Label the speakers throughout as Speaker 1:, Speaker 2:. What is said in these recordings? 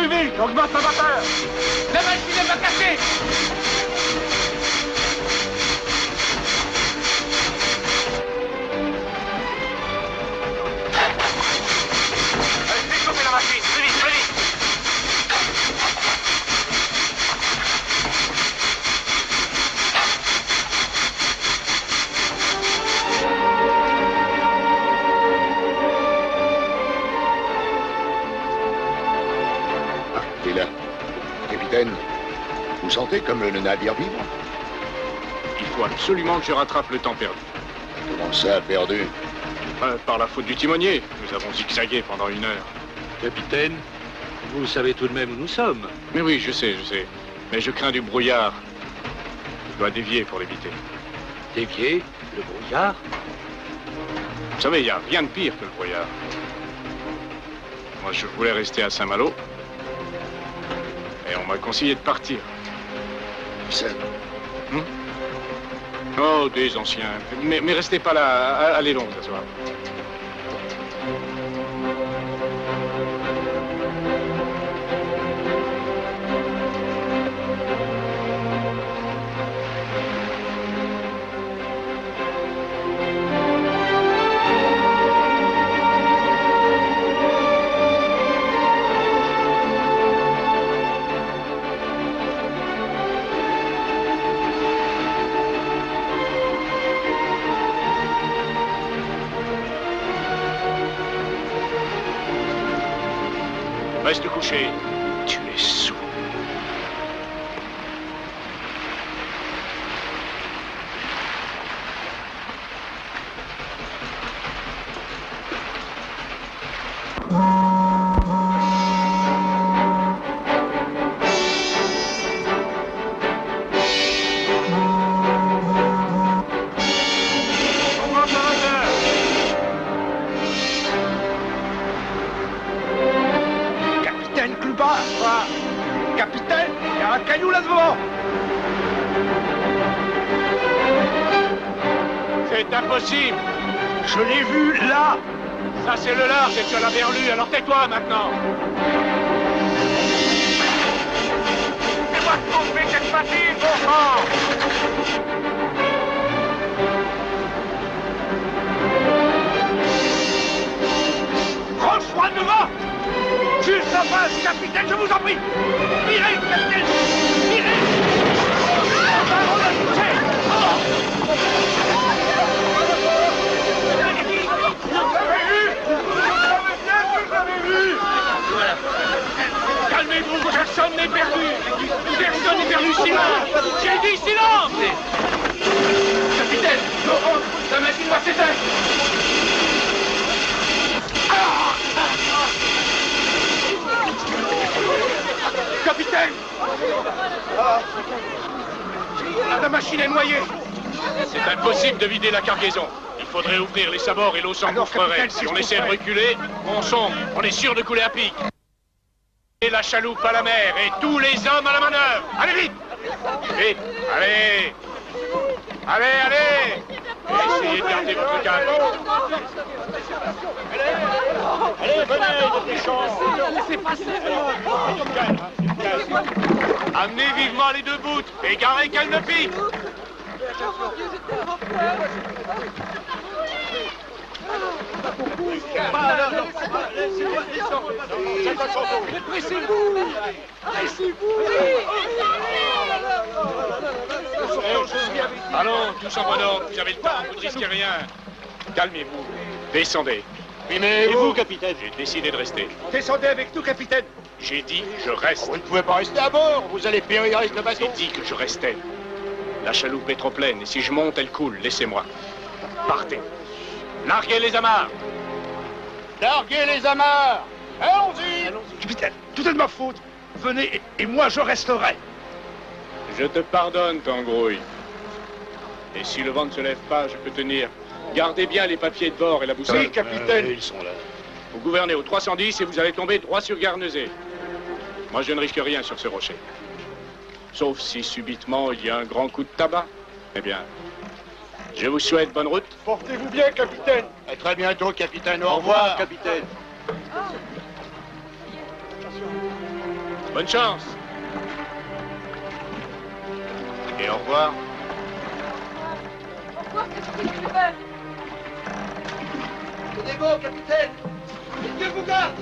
Speaker 1: plus vite, augmente la vapeur. La machine est pas cassée. Allez, fais chauffer la machine, plus vite, plus vite.
Speaker 2: Capitaine, vous sentez comme le navire vibre?
Speaker 3: Il faut absolument que je rattrape le temps perdu.
Speaker 2: Comment ça, perdu?
Speaker 3: Par la faute du timonier. Nous avons zigzagué pendant 1 heure.
Speaker 4: Capitaine, vous savez tout de même où nous sommes.
Speaker 3: Mais oui, je sais. Mais je crains du brouillard. Je dois dévier pour l'éviter.
Speaker 4: Dévier? Le brouillard?
Speaker 3: Vous savez, il n'y a rien de pire que le brouillard. Moi, je voulais rester à Saint-Malo. Et on m'a conseillé de partir.
Speaker 2: Ça...
Speaker 3: Oh, des anciens. Mais restez pas là. Allez donc, ce soir. Reste couché. Tu es sous.
Speaker 1: Capitaine, il y a un caillou là-devant.
Speaker 3: C'est impossible.
Speaker 1: Je l'ai vu là.
Speaker 3: Ça, c'est le large et tu l'as bien lu, alors tais-toi maintenant.
Speaker 1: Fais-moi tomber cette fatigue, bon sang. Franche-moi devant. Juste en face, capitaine, je vous en prie. Tirez, capitaine. Tirez. On l'a touché.
Speaker 3: Calmez-vous, personne n'est perdu. Personne n'est perdu, silence. J'ai dit silence.
Speaker 1: Capitaine, la machine va s'éteindre. Capitaine! La machine est noyée!
Speaker 3: C'est impossible de vider la cargaison. Il faudrait ouvrir les sabords et l'eau s'engouffrerait. Si on essaie de reculer, on sombre. On est sûr de couler à pic. Et la chaloupe à la mer et tous les hommes à la manœuvre. Allez vite! Vite! Allez! Allez, allez! Et essayez de garder votre calme.
Speaker 1: Allez, venez, laissez passer!
Speaker 3: Amenez vivement les 2 bouts et garez qu'elles ne piquent.
Speaker 1: Pressez-vous!
Speaker 3: Allons, tous en bonhomme, vous avez le temps, vous ne risquez rien. Calmez-vous, descendez.
Speaker 1: Oui, mais
Speaker 3: Et vous, capitaine? J'ai décidé de rester.
Speaker 1: Descendez avec nous, capitaine!
Speaker 3: J'ai dit, je reste.
Speaker 2: Vous ne pouvez pas rester à bord, vous allez périr avec le bateau.
Speaker 3: J'ai dit que je restais. La chaloupe est trop pleine, et si je monte, elle coule, laissez-moi. Partez. Larguez les amarres.
Speaker 2: Larguez les amarres. Allons-y.
Speaker 1: Capitaine, tout est de ma faute. Venez et moi je resterai.
Speaker 3: Je te pardonne, Tangrouille. Et si le vent ne se lève pas, je peux tenir. Gardez bien les papiers de bord et la boussole.
Speaker 1: Oui, capitaine.
Speaker 4: Ils sont là.
Speaker 3: Vous gouvernez au 310 et vous allez tomber droit sur Guernesey. Moi, je ne risque rien sur ce rocher. Sauf si subitement il y a un grand coup de tabac. Eh bien, je vous souhaite bonne route.
Speaker 1: Portez-vous bien, capitaine.
Speaker 2: À très bientôt, capitaine. Au revoir,
Speaker 4: capitaine.
Speaker 3: Bonne chance. Et au revoir.
Speaker 5: Au revoir, capitaine Clubber.
Speaker 1: Tenez bon, capitaine. Et Dieu vous garde.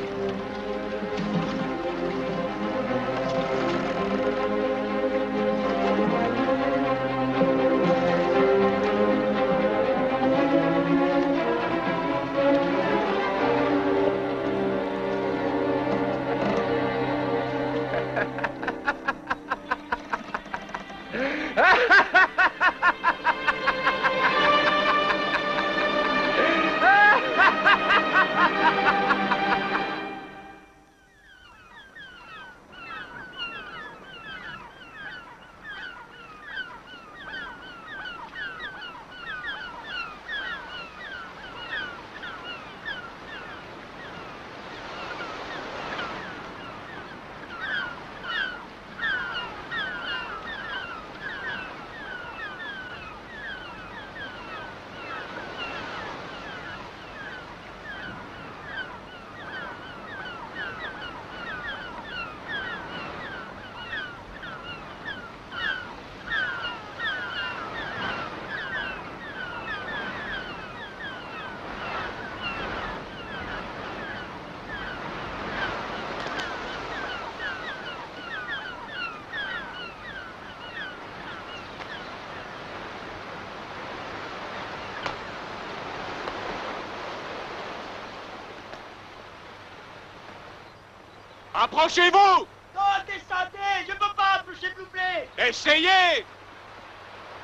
Speaker 3: Approchez-vous!
Speaker 1: Non, descendez. Je ne peux pas approcher, s'il vous plaît.
Speaker 3: Essayez!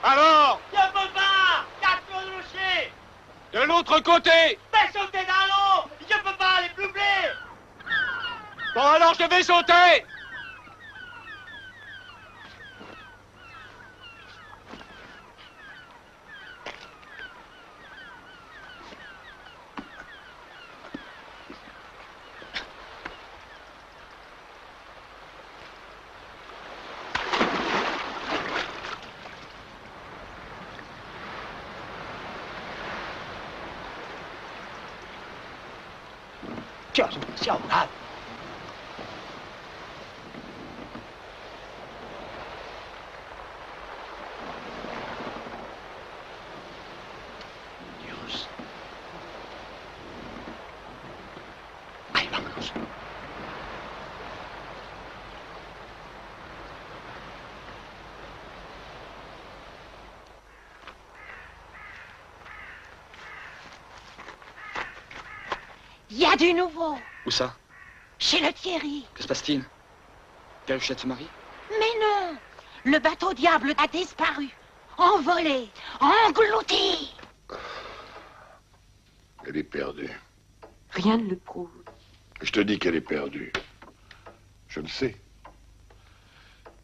Speaker 3: Alors,
Speaker 1: Je ne peux pas. Garde le rocher.
Speaker 3: de l'autre côté!
Speaker 1: Mais sautez dans l'eau. Je ne peux pas aller, s'il vous plaît.
Speaker 3: Bon, alors je vais sauter!
Speaker 6: Il y a du nouveau.
Speaker 7: Où ça?
Speaker 6: Chez le Thierry.
Speaker 7: Que se passe-t-il? Déruchette se marie?
Speaker 6: Mais non. Le bateau diable a disparu. Envolé. Englouti.
Speaker 2: Elle est perdue.
Speaker 6: Rien ne le prouve.
Speaker 2: Je te dis qu'elle est perdue. Je le sais.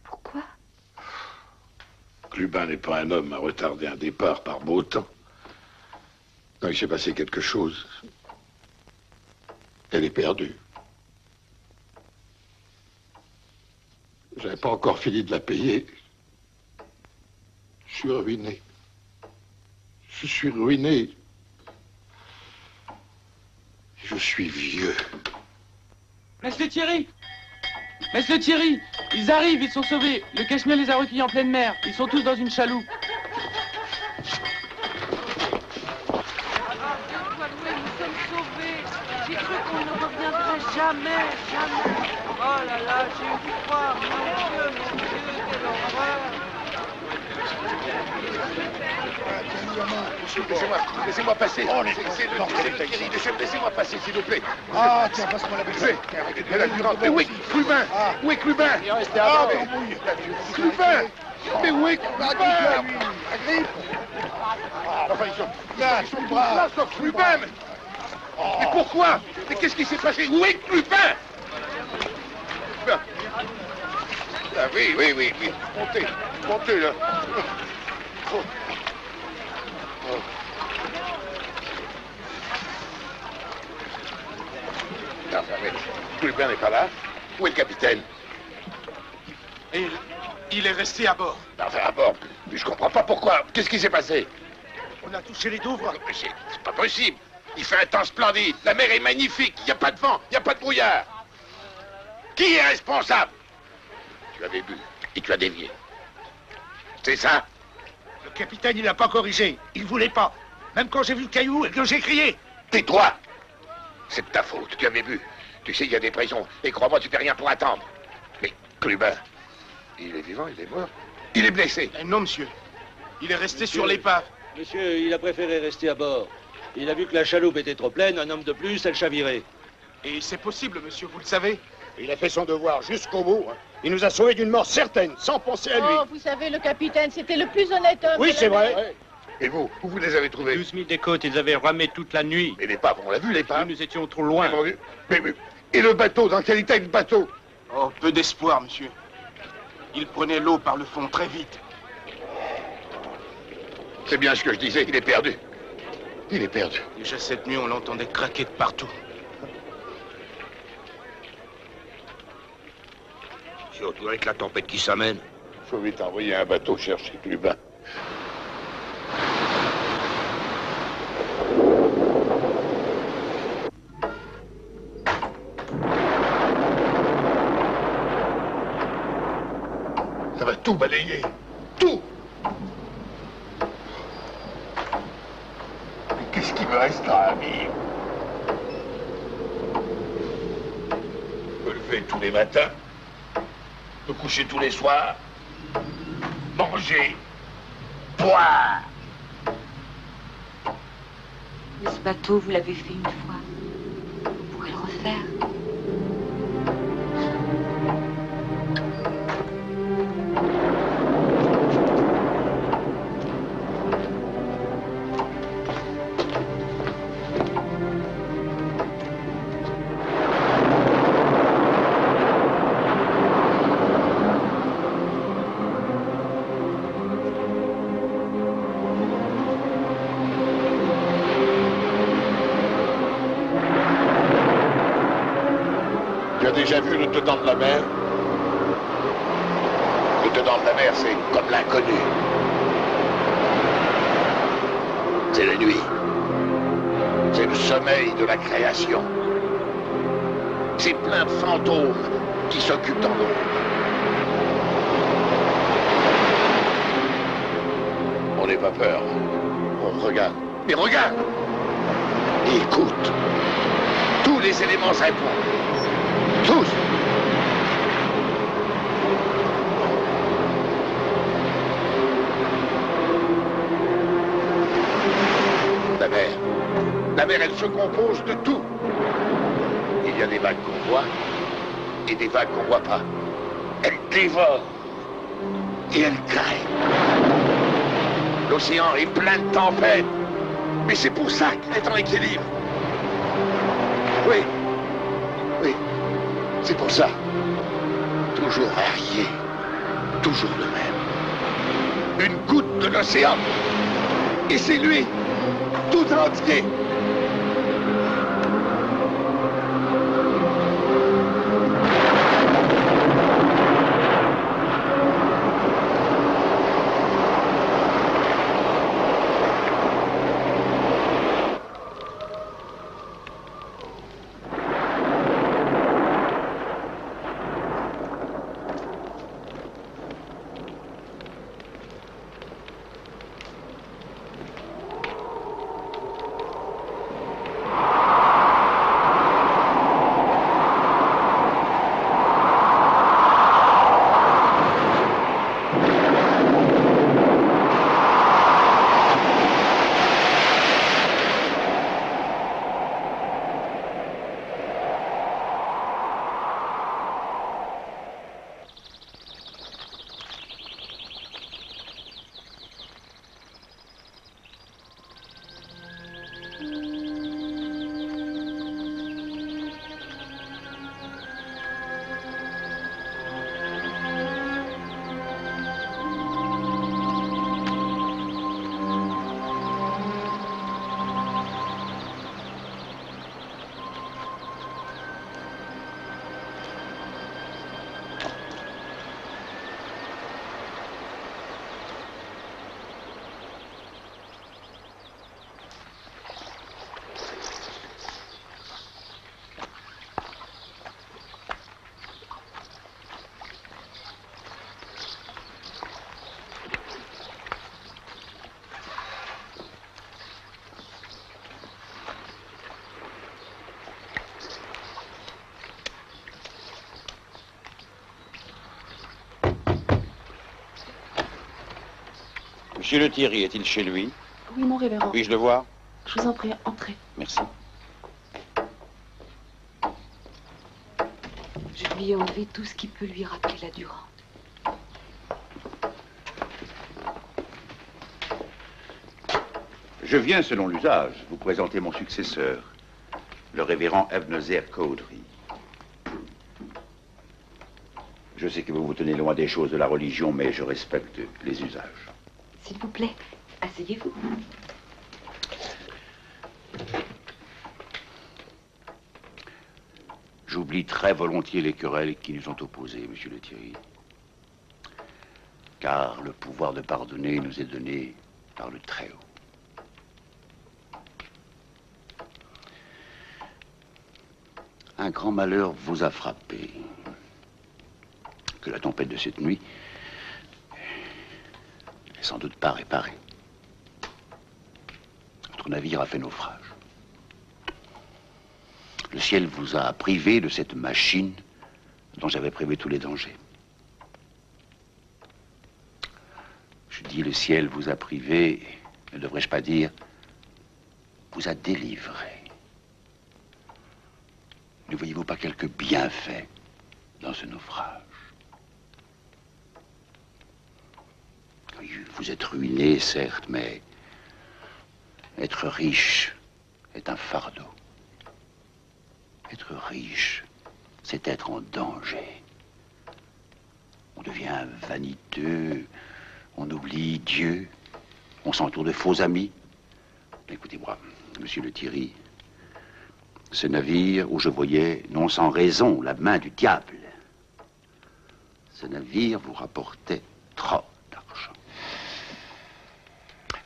Speaker 6: Pourquoi?
Speaker 2: Clubin n'est pas un homme à retarder un départ par beau temps. Non, il s'est passé quelque chose. Elle est perdue. J'avais pas encore fini de la payer. Je suis ruiné. Je suis ruiné. Je suis vieux.
Speaker 8: Monsieur Thierry! Monsieur Thierry! Ils arrivent, ils sont sauvés. Le Cachemire les a recueillis en pleine mer. Ils sont tous dans une chaloupe.
Speaker 5: Nous sommes sauvés. J'ai cru qu'on ne reviendrait jamais, jamais. Oh là là, j'ai eu froid. Mon Dieu, quelle horreur.
Speaker 2: Laissez-moi passer. Laissez-moi passer, s'il vous plaît.
Speaker 9: Ah, tiens, passe-moi la bouteille.
Speaker 2: Mais où est Clubin? Où est Clubin?
Speaker 9: Ah,
Speaker 2: Clubin! Mais où est Clubin?
Speaker 9: Agrippe.
Speaker 2: Enfin, ils sont tous là, sauf Clubin. Mais pourquoi? Mais qu'est-ce qui s'est passé? Où est Clubin? Ah, oui. Montez, là. Non, mais Clubin n'est pas là. Où est le capitaine?
Speaker 3: Il est resté à bord.
Speaker 2: Enfin, à bord. Mais je comprends pas pourquoi. Qu'est-ce qui s'est passé?
Speaker 3: On a touché les Douvres.
Speaker 2: Mais c'est pas possible. Il fait un temps splendide. La mer est magnifique. Il n'y a pas de vent. Il n'y a pas de brouillard. Qui est responsable? Tu avais bu et tu as dévié. C'est ça?
Speaker 1: Le capitaine, il n'a pas corrigé. Il voulait pas. Même quand j'ai vu le caillou et que j'ai crié.
Speaker 2: Tais-toi! C'est de ta faute. Tu avais bu. Tu sais, il y a des prisons. Et crois-moi, tu fais rien pour attendre. Mais Clubin, il est vivant, il est mort. Il est blessé.
Speaker 1: Non, monsieur. Il est resté sur l'épave.
Speaker 4: Monsieur, il a préféré rester à bord. Il a vu que la chaloupe était trop pleine, un homme de plus, elle chavirait.
Speaker 1: Et c'est possible, monsieur, vous le savez.
Speaker 9: Il a fait son devoir jusqu'au bout. Hein. Il nous a sauvés d'une mort certaine, sans penser à lui.
Speaker 10: Oh, vous savez, le capitaine, c'était le plus honnête homme.
Speaker 9: Oui,
Speaker 10: de
Speaker 9: c'est
Speaker 10: la mer.
Speaker 9: vrai.
Speaker 2: Et vous, où vous les avez trouvés?
Speaker 4: 12 000 des côtes, ils avaient ramé toute la nuit.
Speaker 2: Mais l'épave, on l'a vu, l'épave.
Speaker 4: Nous étions trop loin.
Speaker 2: Mais, et le bateau, dans quel état est le bateau?
Speaker 1: Oh, peu d'espoir, monsieur. Il prenait l'eau par le fond très vite.
Speaker 2: C'est bien ce que je disais, il est perdu. Il est perdu.
Speaker 1: Déjà cette nuit, on l'entendait craquer de partout.
Speaker 2: Surtout avec la tempête qui s'amène. Faut vite envoyer un bateau chercher Clubin. Ça va tout balayer. Tout! Mais qu'est-ce qui me restera à vivre? Me lever tous les matins, me coucher tous les soirs, manger, boire.
Speaker 6: Mais ce bateau, vous l'avez fait une fois. Vous pourrez le refaire.
Speaker 2: Tu as déjà vu le dedans de la mer? Le dedans de la mer, c'est comme l'inconnu. C'est la nuit. C'est le sommeil de la création. C'est plein de fantômes qui s'occupent dans l'ombre. On n'ait pas peur. On regarde. Mais regarde! Et écoute. Tous les éléments répondent. Tous! La mer, elle se compose de tout. Il y a des vagues qu'on voit et des vagues qu'on voit pas. Elle dévore et elle crée. L'océan est plein de tempêtes, mais c'est pour ça qu'il est en équilibre. Oui, oui. C'est pour ça. Toujours varié. Toujours le même. Une goutte de l'océan. Et c'est lui. Tout entier.
Speaker 11: Monsieur Le Thierry, est-il chez lui?
Speaker 12: Oui, mon révérend.
Speaker 11: Puis-je le voir?
Speaker 12: Je vous en prie, entrez.
Speaker 11: Merci.
Speaker 6: Je lui ai enlevé tout ce qui peut lui rappeler la Durande.
Speaker 13: Je viens, selon l'usage, vous présenter mon successeur, le révérend Ebenezer Cowdery. Je sais que vous vous tenez loin des choses de la religion, mais je respecte les usages.
Speaker 6: S'il vous plaît, asseyez-vous.
Speaker 13: J'oublie très volontiers les querelles qui nous ont opposés, monsieur Le Thierry. Car le pouvoir de pardonner nous est donné par le Très-Haut. Un grand malheur vous a frappé. Que la tempête de cette nuit n'est sans doute pas réparée. Votre navire a fait naufrage. Le ciel vous a privé de cette machine dont j'avais prévu tous les dangers. Je dis le ciel vous a privé, ne devrais-je pas dire, vous a délivré. Ne voyez-vous pas quelques bienfaits dans ce naufrage? Oui, vous êtes ruiné, certes, mais être riche est un fardeau. Être riche, c'est être en danger. On devient vaniteux, on oublie Dieu, on s'entoure de faux amis. Écoutez-moi, monsieur Le Thierry, ce navire où je voyais, non sans raison, la main du diable, ce navire vous rapportait trop d'argent.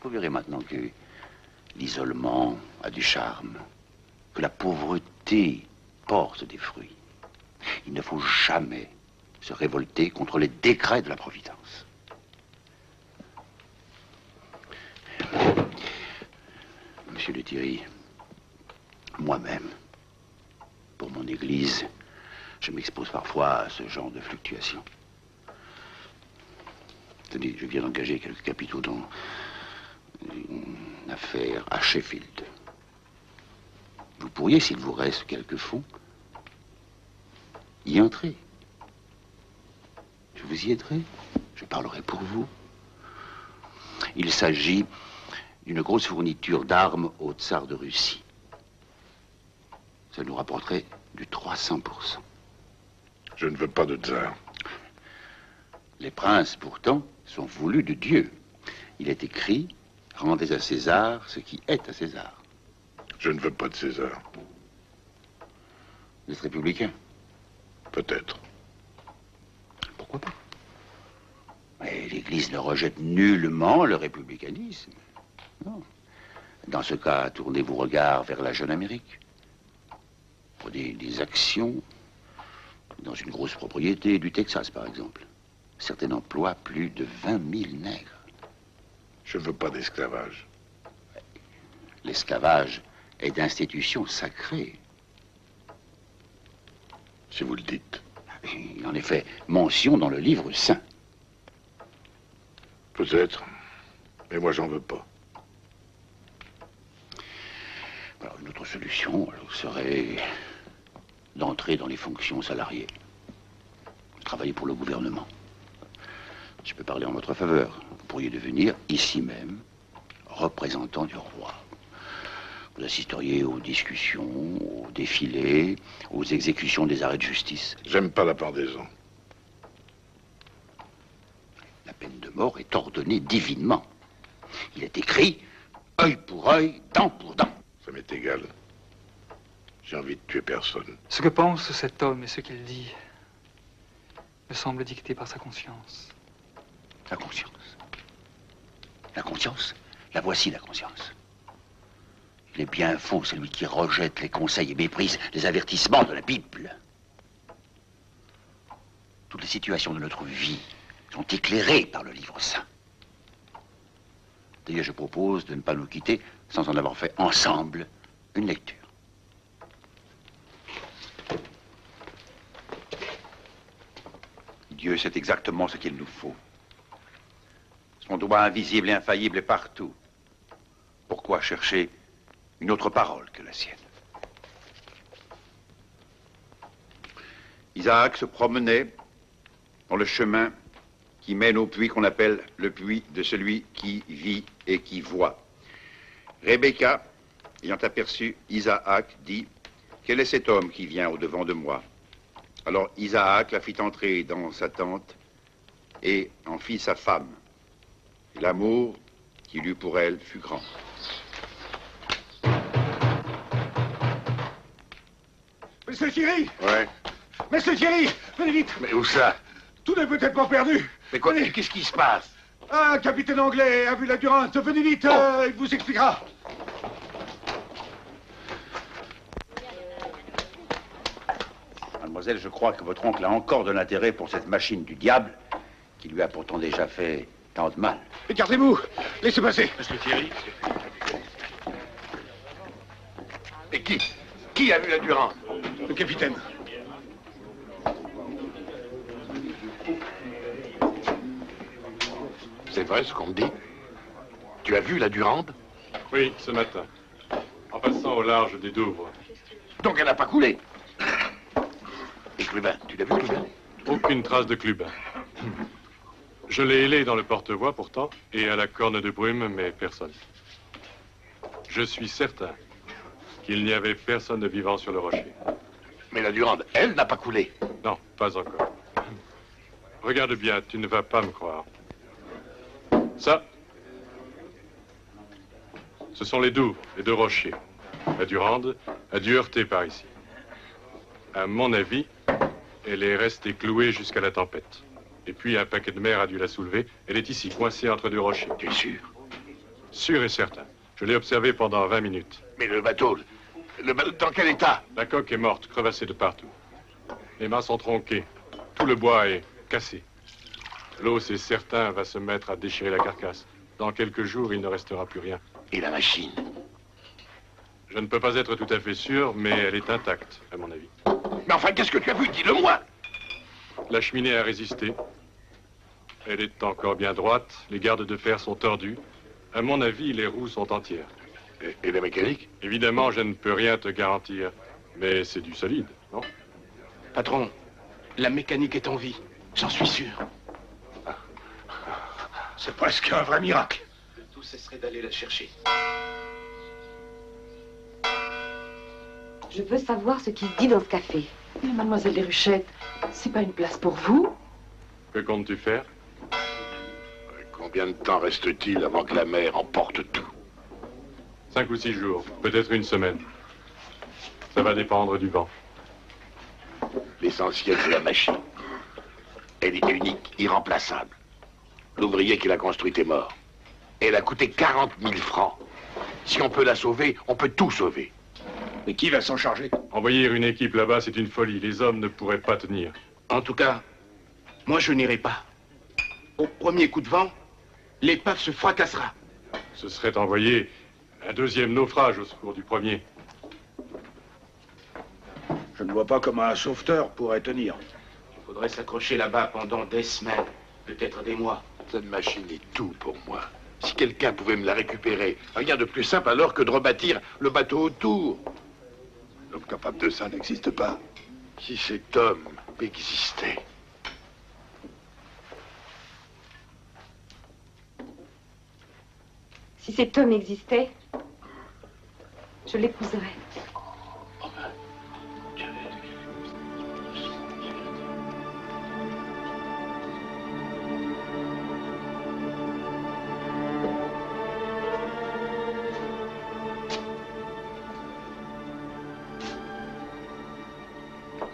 Speaker 13: Vous verrez maintenant que l'isolement a du charme, que la pauvreté porte des fruits. Il ne faut jamais se révolter contre les décrets de la Providence. Monsieur Le Thierry, moi-même, pour mon église, je m'expose parfois à ce genre de fluctuations. Tenez, je viens d'engager quelques capitaux dans une affaire à Sheffield. Vous pourriez, s'il vous reste quelques fonds, y entrer. Je vous y aiderai. Je parlerai pour vous. Il s'agit d'une grosse fourniture d'armes au tsar de Russie. Ça nous rapporterait du 300%.
Speaker 2: Je ne veux pas de tsar.
Speaker 13: Les princes, pourtant, sont voulus de Dieu. Il est écrit, rendez à César ce qui est à César.
Speaker 2: Je ne veux pas de César.
Speaker 13: Vous êtes républicain?
Speaker 2: Peut-être.
Speaker 13: Pourquoi pas? Mais l'Église ne rejette nullement le républicanisme. Non. Dans ce cas, tournez vos regards vers la jeune Amérique. Prenez des actions dans une grosse propriété du Texas, par exemple. Certains emploient plus de 20 000 nègres.
Speaker 2: Je ne veux pas d'esclavage.
Speaker 13: L'esclavage est d'institution sacrée.
Speaker 2: Si vous le dites.
Speaker 13: Il en est fait mention dans le livre saint.
Speaker 2: Peut-être, mais moi j'en veux pas.
Speaker 13: Alors, une autre solution serait d'entrer dans les fonctions salariées. Travailler pour le gouvernement. Je peux parler en votre faveur. Vous pourriez devenir, ici même, représentant du roi. Vous assisteriez aux discussions, aux défilés, aux exécutions des arrêts de justice.
Speaker 2: J'aime pas la pendaison.
Speaker 13: La peine de mort est ordonnée divinement. Il est écrit œil pour œil, dent pour dent.
Speaker 2: Ça m'est égal. J'ai envie de tuer personne.
Speaker 14: Ce que pense cet homme et ce qu'il dit me semble dicté par sa conscience.
Speaker 13: La conscience. La conscience, la voici la conscience. Il est bien faux celui qui rejette les conseils et méprise les avertissements de la Bible. Toutes les situations de notre vie sont éclairées par le livre saint. D'ailleurs, je propose de ne pas nous quitter sans en avoir fait ensemble une lecture. Dieu sait exactement ce qu'il nous faut. Son doigt invisible et infaillible est partout. Pourquoi chercher une autre parole que la sienne? Isaac se promenait dans le chemin qui mène au puits qu'on appelle le puits de celui qui vit et qui voit. Rebecca, ayant aperçu Isaac, dit « Quel est cet homme qui vient au-devant de moi ?» Alors Isaac la fit entrer dans sa tente et en fit sa femme. Et l'amour qu'il eut pour elle fut grand.
Speaker 9: Monsieur Thierry!
Speaker 2: Ouais.
Speaker 9: Monsieur Thierry! Venez vite!
Speaker 2: Mais où ça?
Speaker 9: Tout n'est peut-être pas perdu.
Speaker 2: Mais quoi? Qu'est-ce qui se passe?
Speaker 9: Un capitaine anglais a vu la Durande. Venez vite, il vous expliquera.
Speaker 13: Mademoiselle, je crois que votre oncle a encore de l'intérêt pour cette machine du diable, qui lui a pourtant déjà fait tant de mal.
Speaker 9: Gardez-vous, laissez passer.
Speaker 2: Monsieur Thierry. Et qui a vu la Durande?
Speaker 9: Le capitaine.
Speaker 2: C'est vrai ce qu'on me dit? Tu as vu la Durande?
Speaker 3: Oui, ce matin. En passant au large des Douvres.
Speaker 2: Donc elle n'a pas coulé. Et Clubin, tu l'as vu, Clubin?
Speaker 3: Aucune trace de Clubin. Je l'ai hélé dans le porte-voix pourtant, et à la corne de brume, mais personne. Je suis certain qu'il n'y avait personne de vivant sur le rocher.
Speaker 2: Mais la Durande, elle, n'a pas coulé.
Speaker 3: Non, pas encore. Regarde bien, tu ne vas pas me croire. Ça, ce sont les Douvres, les deux rochers. La Durande a dû heurter par ici. À mon avis, elle est restée clouée jusqu'à la tempête. Et puis un paquet de mer a dû la soulever. Elle est ici, coincée entre deux rochers.
Speaker 2: Tu es sûr?
Speaker 3: Sûr et certain. Je l'ai observée pendant 20 minutes.
Speaker 2: Mais le bateau, dans quel état?
Speaker 3: La coque est morte, crevassée de partout. Les mâts sont tronqués. Tout le bois est cassé. L'eau, c'est certain, va se mettre à déchirer la carcasse. Dans quelques jours, il ne restera plus rien.
Speaker 2: Et la machine?
Speaker 3: Je ne peux pas être tout à fait sûr, mais elle est intacte, à mon avis.
Speaker 2: Mais enfin, qu'est-ce que tu as vu? Dis-le-moi!
Speaker 3: La cheminée a résisté. Elle est encore bien droite. Les gardes de fer sont tordus. À mon avis, les roues sont entières.
Speaker 2: Et la mécanique?
Speaker 3: Évidemment, je ne peux rien te garantir. Mais c'est du solide, non?
Speaker 11: Patron, la mécanique est en vie. J'en suis sûr.
Speaker 9: C'est presque un vrai miracle.
Speaker 11: Le tout cesserait d'aller la chercher.
Speaker 15: Je veux savoir ce qui se dit dans ce café.
Speaker 12: Mais mademoiselle Déruchette, c'est pas une place pour vous?
Speaker 3: Que comptes-tu faire?
Speaker 2: Combien de temps reste-t-il avant que la mer emporte tout?
Speaker 3: 5 ou 6 jours, peut-être une semaine. Ça va dépendre du vent.
Speaker 2: L'essentiel, c'est la machine. Elle est unique, irremplaçable. L'ouvrier qui l'a construite est mort. Elle a coûté 40 000 francs. Si on peut la sauver, on peut tout sauver.
Speaker 9: Mais qui va s'en charger?
Speaker 3: Envoyer une équipe là-bas, c'est une folie. Les hommes ne pourraient pas tenir.
Speaker 11: En tout cas, moi je n'irai pas. Au premier coup de vent, l'épave se fracassera.
Speaker 3: Ce serait envoyer un deuxième naufrage au secours du premier.
Speaker 9: Je ne vois pas comment un sauveteur pourrait tenir.
Speaker 11: Il faudrait s'accrocher là-bas pendant des semaines, peut-être des mois.
Speaker 2: Cette machine est tout pour moi. Si quelqu'un pouvait me la récupérer, rien de plus simple alors que de rebâtir le bateau autour. L'homme capable de ça n'existe pas. Si cet homme existait.
Speaker 15: Si cet homme existait, je l'épouserais.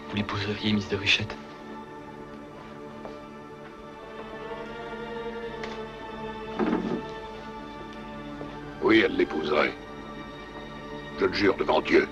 Speaker 14: Vous l'épouseriez, Miss Déruchette?
Speaker 2: Oui, elle l'épouserait. Je le jure devant Dieu.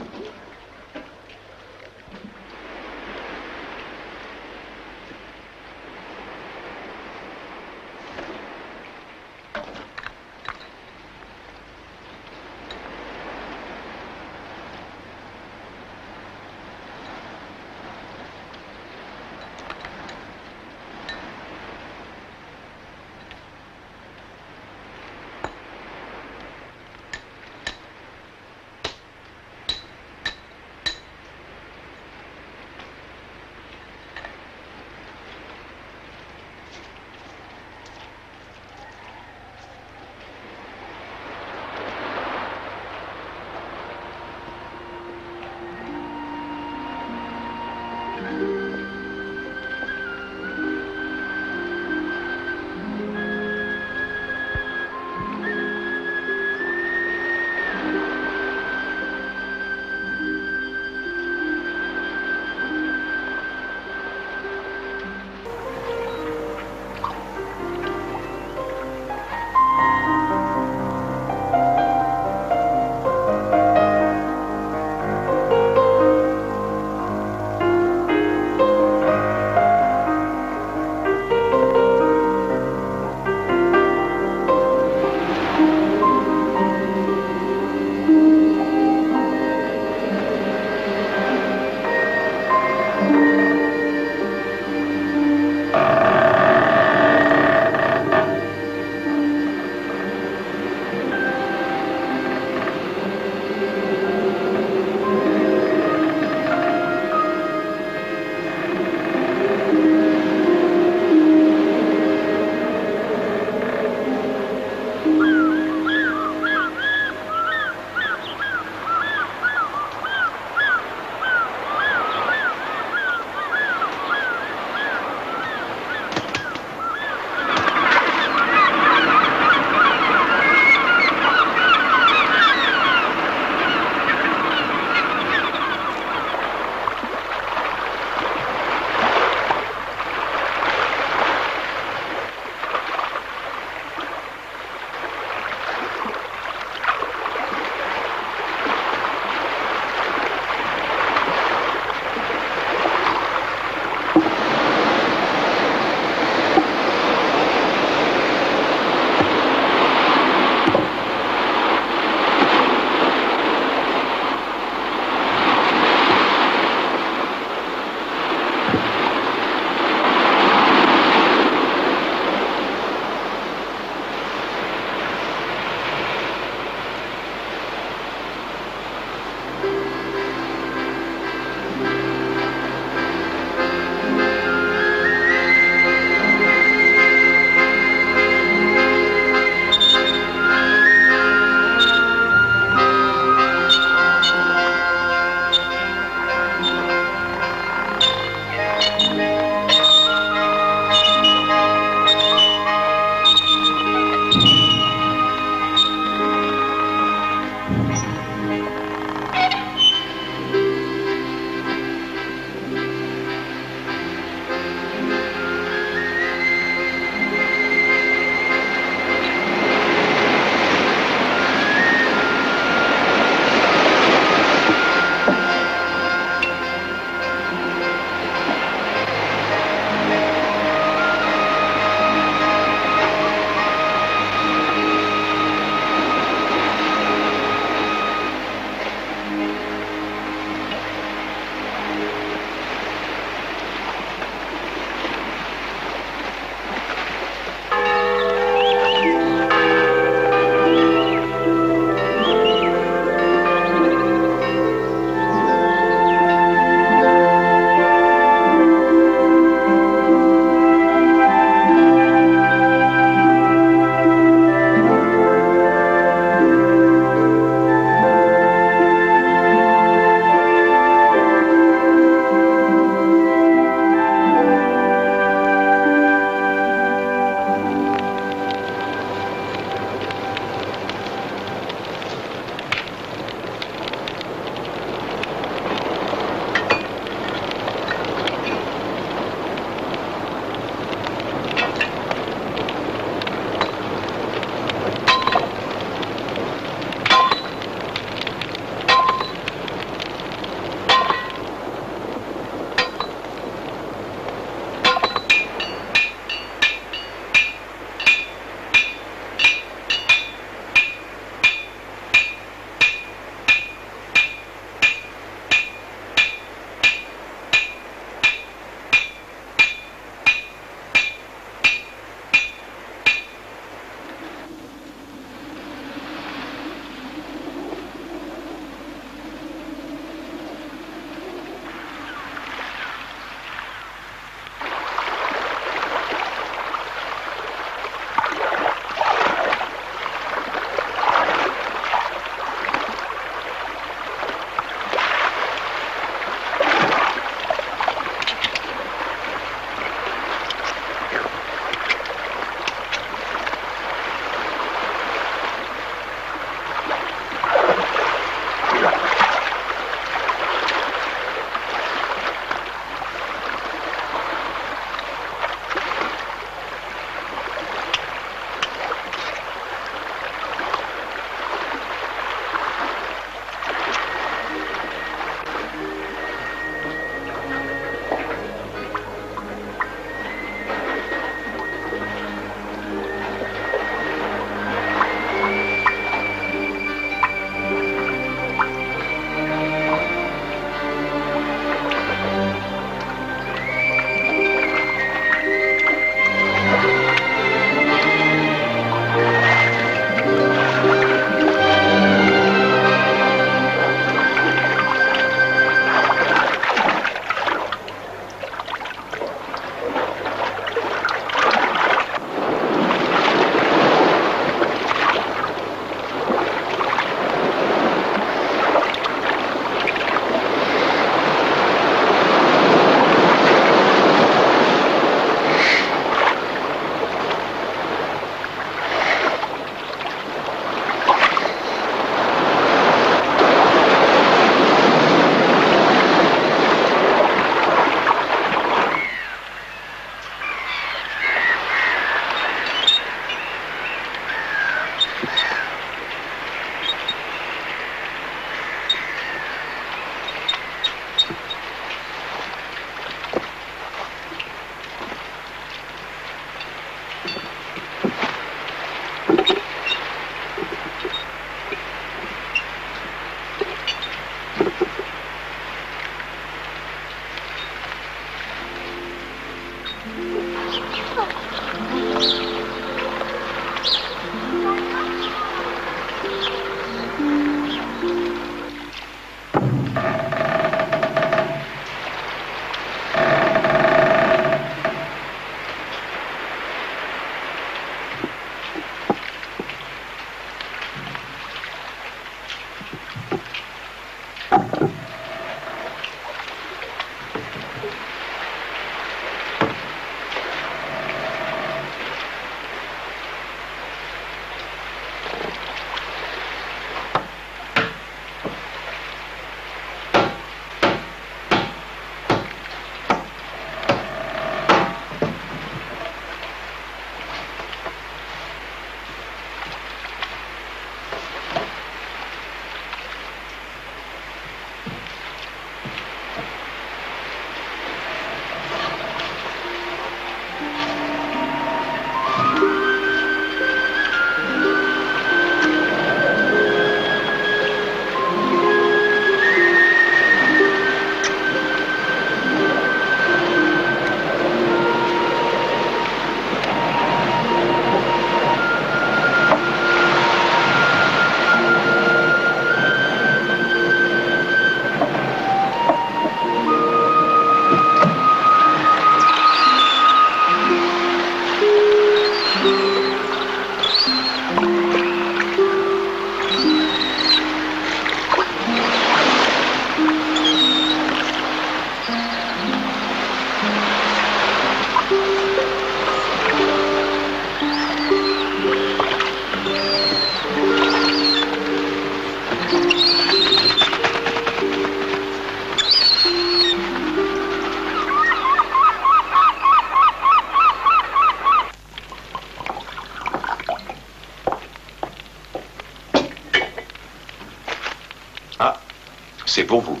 Speaker 13: C'est pour vous.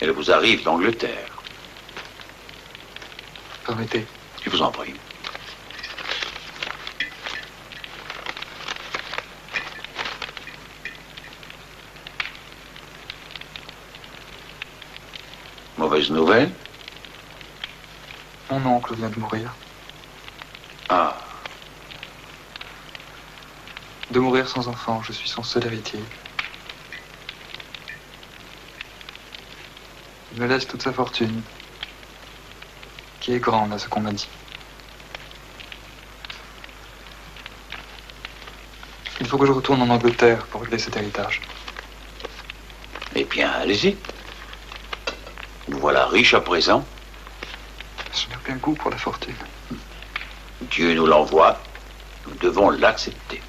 Speaker 13: Elle vous arrive d'Angleterre.
Speaker 14: Permettez.
Speaker 13: Je vous en prie. Mauvaise nouvelle?
Speaker 14: Mon oncle vient de mourir.
Speaker 13: Ah.
Speaker 14: De mourir sans enfant, je suis son seul héritier. Il me laisse toute sa fortune, qui est grande à ce qu'on m'a dit. Il faut que je retourne en Angleterre pour régler cet héritage.
Speaker 13: Eh bien, allez-y. Nous voilà riches à présent.
Speaker 14: Je n'ai aucun goût pour la fortune.
Speaker 13: Dieu nous l'envoie. Nous devons l'accepter.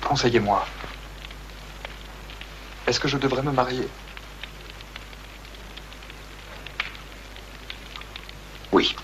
Speaker 14: Conseillez-moi. Est-ce que je devrais me marier?
Speaker 13: Oui.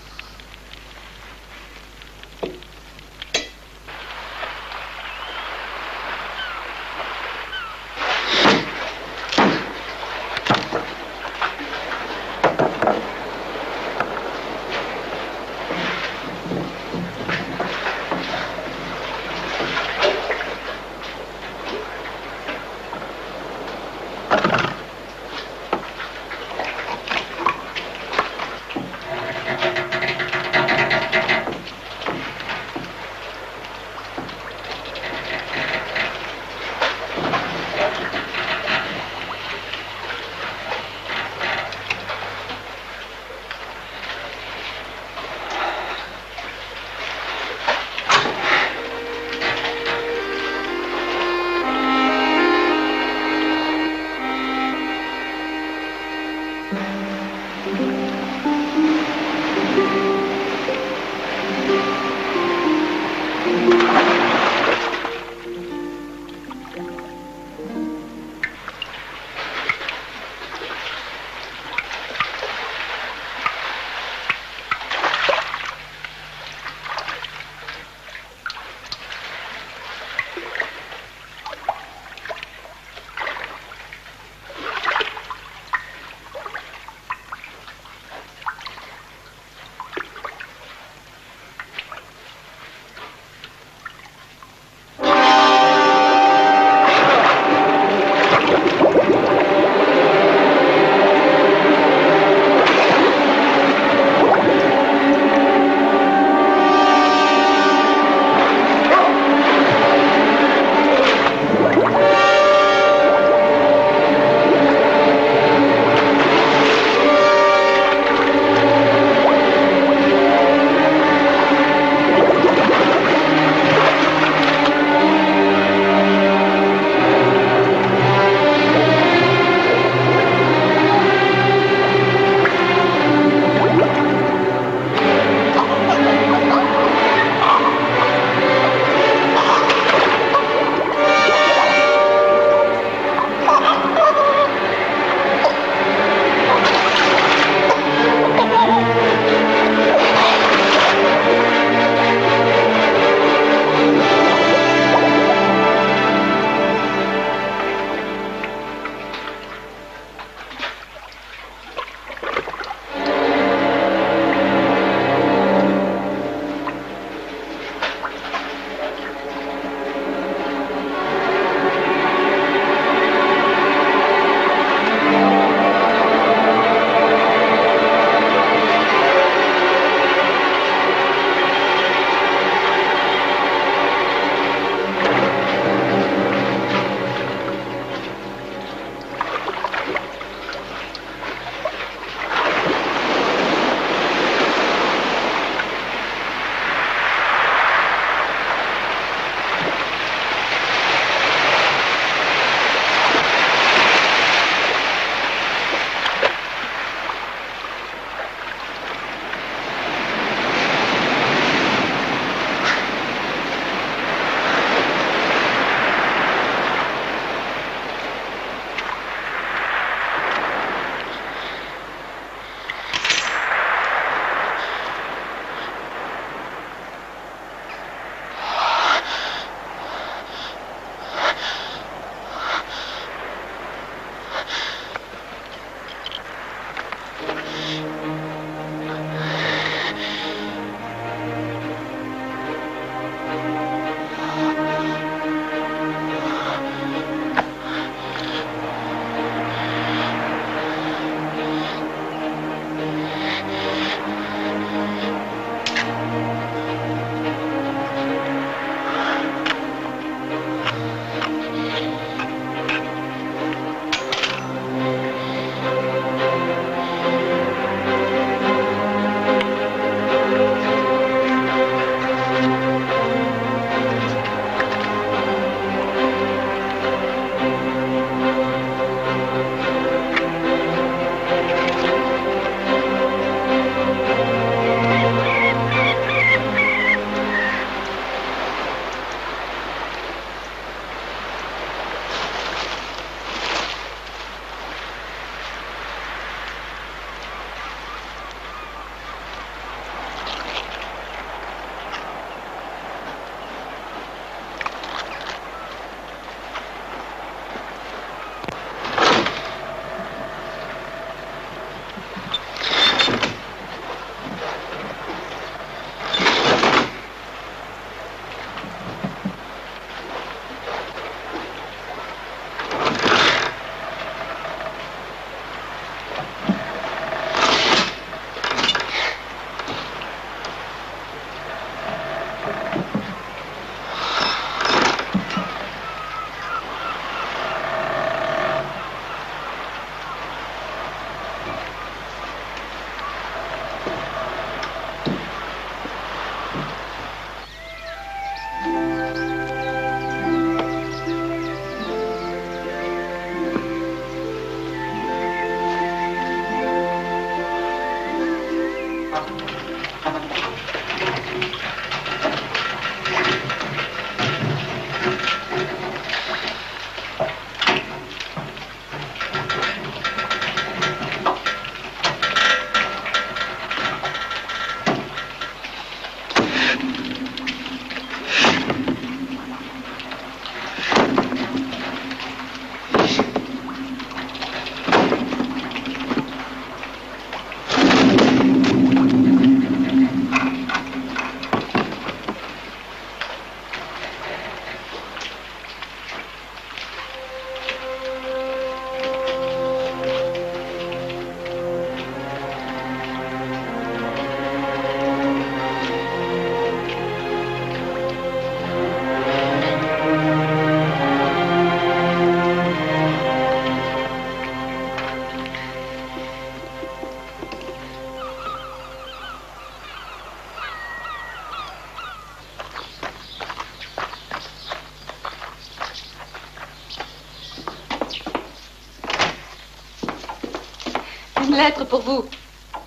Speaker 15: une lettre pour vous.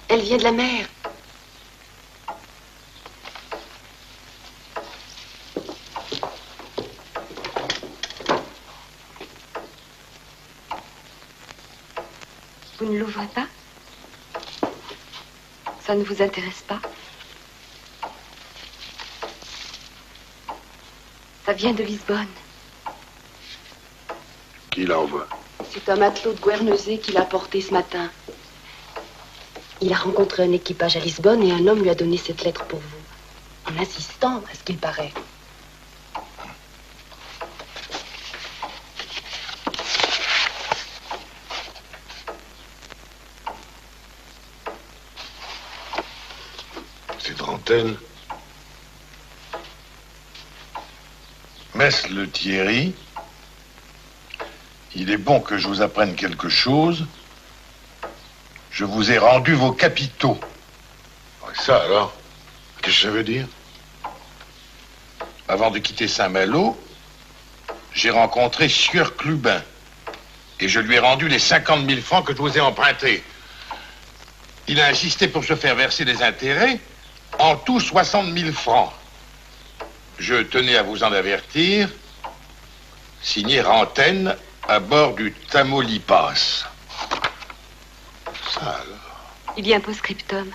Speaker 15: Elle vient de la mer. Vous ne l'ouvrez pas? Ça ne vous intéresse pas? Ça vient de Lisbonne.
Speaker 2: Qui l'envoie?
Speaker 15: C'est un matelot de Guernesey qui l'a porté ce matin. Il a rencontré un équipage à Lisbonne et un homme lui a donné cette lettre pour vous. En insistant, à ce qu'il paraît.
Speaker 2: Cette rantaine.
Speaker 16: Mess Le Thierry, il est bon que je vous apprenne quelque chose. Je vous ai rendu vos capitaux.
Speaker 2: Ça alors? Qu'est-ce que ça veut dire?
Speaker 16: Avant de quitter Saint-Malo, j'ai rencontré Sieur Clubin. Et je lui ai rendu les 50 000 francs que je vous ai empruntés. Il a insisté pour se faire verser des intérêts, en tout 60 000 francs. Je tenais à vous en avertir, signé Rantaine à bord du Tamaulipas. Ça alors?
Speaker 15: Il y a un post-scriptum.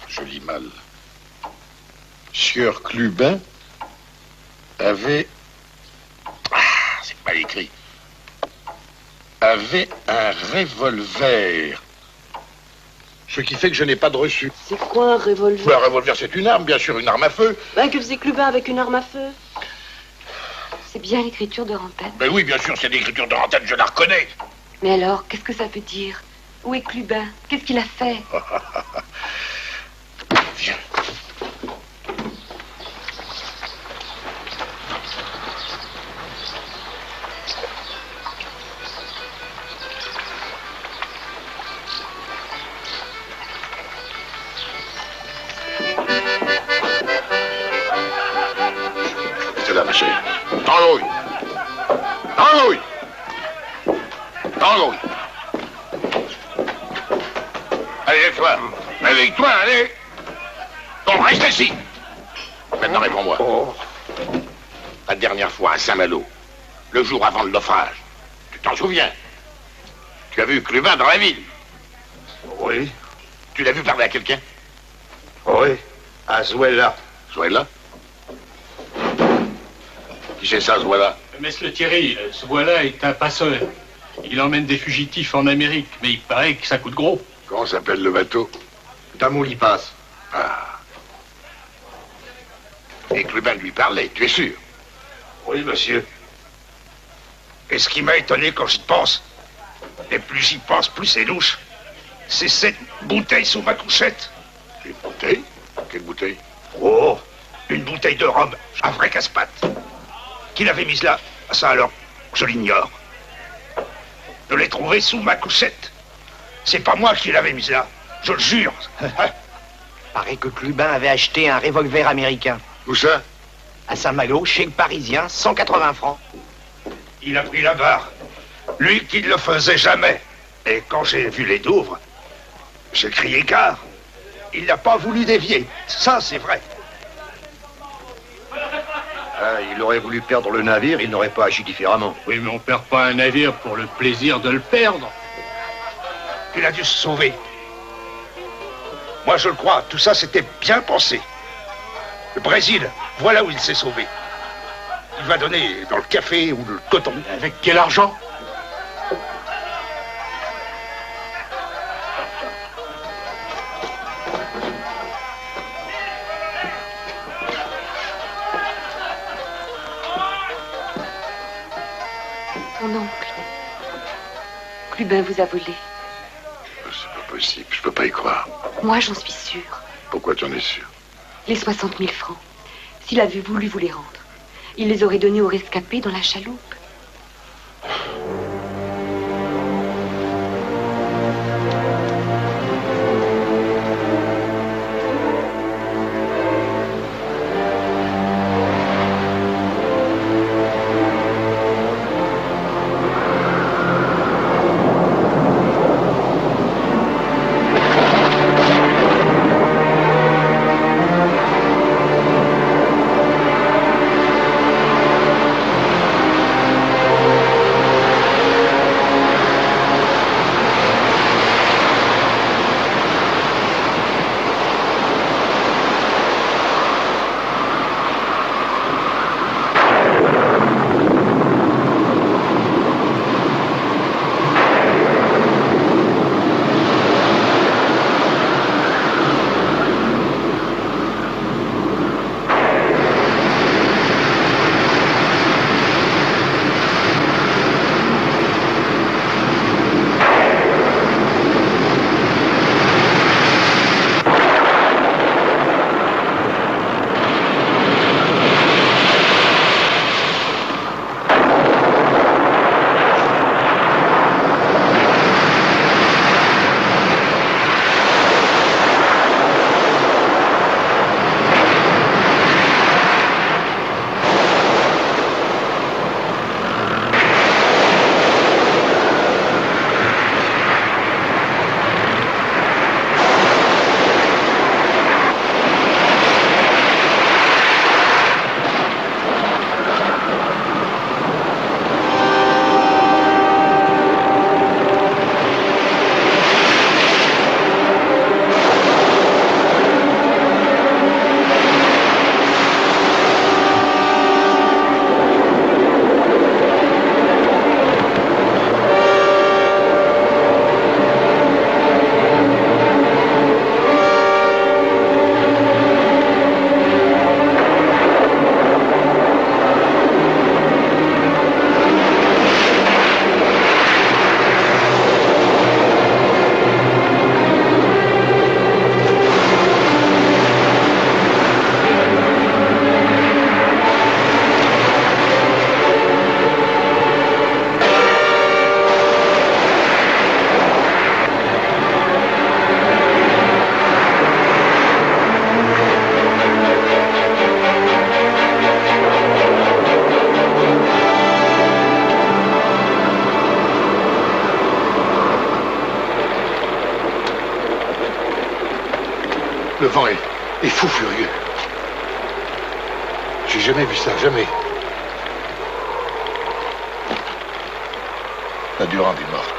Speaker 16: Je lis mal. Sieur Clubin avait... Ah, c'est mal écrit. Avait un revolver. Ce qui fait que je n'ai pas de reçu.
Speaker 15: C'est quoi un revolver?
Speaker 16: Un revolver, c'est une arme, bien sûr, une arme à feu.
Speaker 15: Ben, que faisait Clubin avec une arme à feu? C'est bien l'écriture de Rantaine.
Speaker 16: Ben oui, bien sûr, c'est l'écriture de Rantaine, je la reconnais.
Speaker 15: Mais alors, qu'est-ce que ça veut dire? Où est Clubin? Qu'est-ce qu'il a fait?
Speaker 16: Viens.
Speaker 2: C'est là, ma chérie. Dans l'eau. Dans l'eau. Dans l'eau.
Speaker 16: Allez, lève-toi. Réveille-toi, allez. Bon, reste ici. Maintenant, réponds-moi. La dernière fois, à Saint-Malo, le jour avant le naufrage, tu t'en souviens? Tu as vu Clubin dans la ville?
Speaker 2: Oui.
Speaker 16: Tu l'as vu parler à quelqu'un?
Speaker 2: Oui. À Zuela.
Speaker 16: Zuela? Qui c'est ça, Zuela?
Speaker 3: Mess Le Thierry, ce voilà est un passeur. Il emmène des fugitifs en Amérique, mais il paraît que ça coûte gros.
Speaker 2: Comment s'appelle le bateau?
Speaker 9: Tamaulipas.
Speaker 16: Ah. Et Clubin lui parlait, tu es sûr?
Speaker 9: Oui, monsieur. Et ce qui m'a étonné quand j'y pense, et plus j'y pense, plus c'est louche, c'est cette bouteille sous ma couchette.
Speaker 2: Une bouteille? Quelle bouteille?
Speaker 9: Oh, une bouteille de rhum, un vrai casse-pattes. Qui l'avait mise là? Ça alors, je l'ignore. Je l'ai trouvée sous ma couchette. C'est pas moi qui l'avais mise là, je le jure.
Speaker 17: Paraît que Clubin avait acheté un revolver américain.
Speaker 2: Où ça?
Speaker 17: À Saint-Malo, chez le Parisien, 180 francs.
Speaker 9: Il a pris la barre. Lui qui ne le faisait jamais. Et quand j'ai vu les Douvres, j'ai crié gare. Il n'a pas voulu dévier. Ça, c'est vrai. Ah, il aurait voulu perdre le navire, il n'aurait pas agi différemment.
Speaker 3: Oui, mais on perd pas un navire pour le plaisir de le perdre.
Speaker 9: Il a dû se sauver. Moi, je le crois. Tout ça, c'était bien pensé. Le Brésil, voilà où il s'est sauvé. Il va donner dans le café ou le coton.
Speaker 3: Avec quel argent?
Speaker 15: Mon oncle. Clubin vous a volé.
Speaker 2: C'est pas possible, je peux pas y croire.
Speaker 15: Moi, j'en suis sûre.
Speaker 2: Pourquoi tu en es sûr?
Speaker 15: Les 60 000 francs. S'il avait voulu vous les rendre, il les aurait donnés aux rescapés dans la chaloupe.
Speaker 2: Et fou furieux. J'ai jamais vu ça, jamais. La Durande est morte.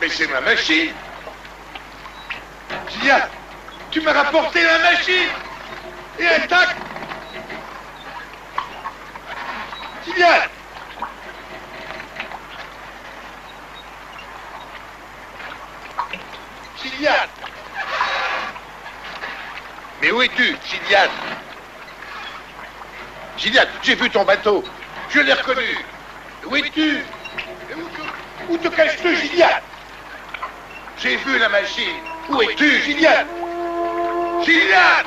Speaker 2: Mais c'est ma machine. Gillian, tu m'as rapporté la machine. Et intacte. Gillian. Gillian. Mais où es-tu, Gillian? Gillian, j'ai vu ton bateau. Je l'ai reconnu. Où es-tu? Où te caches-tu, Gillian? J'ai vu la machine. Où es-tu, Gillian? Gillian!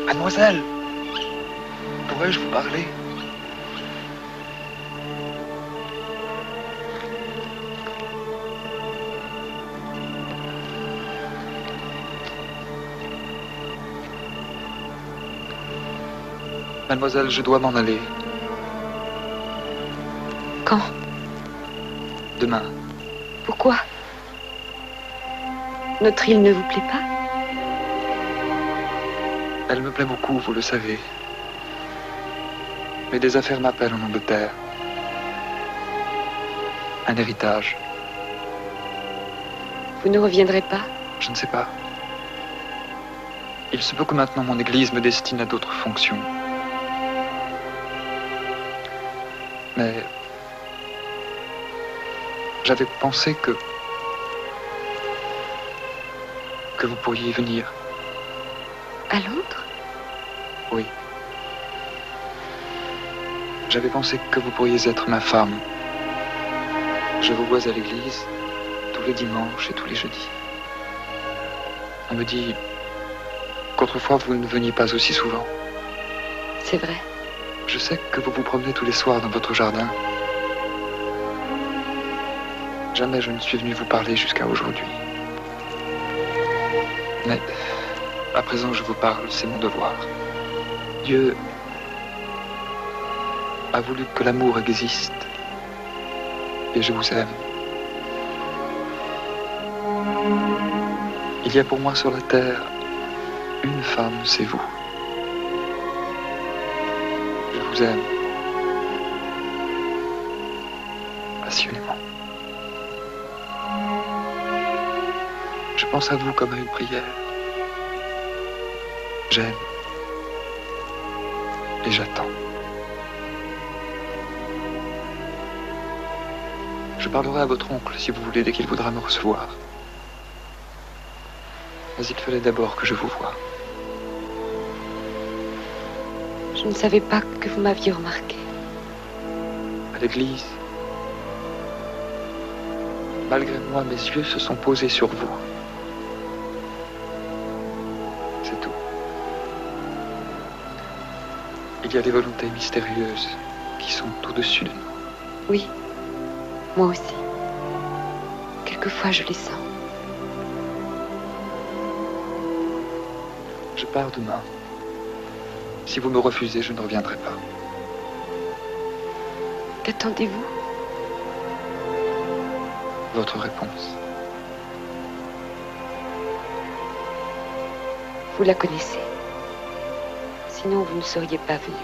Speaker 14: Mademoiselle, pourrais-je vous parler? Mademoiselle, je dois m'en aller.
Speaker 15: Quand?
Speaker 14: Demain.
Speaker 15: Pourquoi? Notre île ne vous plaît pas?
Speaker 14: Elle me plaît beaucoup, vous le savez. Mais des affaires m'appellent en Angleterre. Un héritage.
Speaker 15: Vous ne reviendrez pas?
Speaker 14: Je ne sais pas. Il se peut que maintenant mon église me destine à d'autres fonctions. Mais j'avais pensé que vous pourriez venir.
Speaker 15: À Londres?
Speaker 14: J'avais pensé que vous pourriez être ma femme. Je vous vois à l'église tous les dimanches et tous les jeudis. On me dit qu'autrefois vous ne veniez pas aussi souvent.
Speaker 15: C'est vrai.
Speaker 14: Je sais que vous vous promenez tous les soirs dans votre jardin. Jamais je ne suis venu vous parler jusqu'à aujourd'hui. Mais à présent je vous parle, c'est mon devoir. Dieu a voulu que l'amour existe. Et je vous aime. Il y a pour moi sur la terre une femme, c'est vous. Je vous aime. Passionnément. Je pense à vous comme à une prière. J'aime. Et j'attends. Je parlerai à votre oncle, si vous voulez, dès qu'il voudra me recevoir. Mais il fallait d'abord que je vous voie.
Speaker 15: Je ne savais pas que vous m'aviez remarqué.
Speaker 14: À l'église, malgré moi, mes yeux se sont posés sur vous. C'est tout. Il y a des volontés mystérieuses qui sont au-dessus de nous.
Speaker 15: Oui, moi aussi. Quelquefois, je les sens.
Speaker 14: Je pars demain. Si vous me refusez, je ne reviendrai pas.
Speaker 15: Qu'attendez-vous?
Speaker 14: Votre réponse.
Speaker 15: Vous la connaissez. Sinon, vous ne seriez pas venu.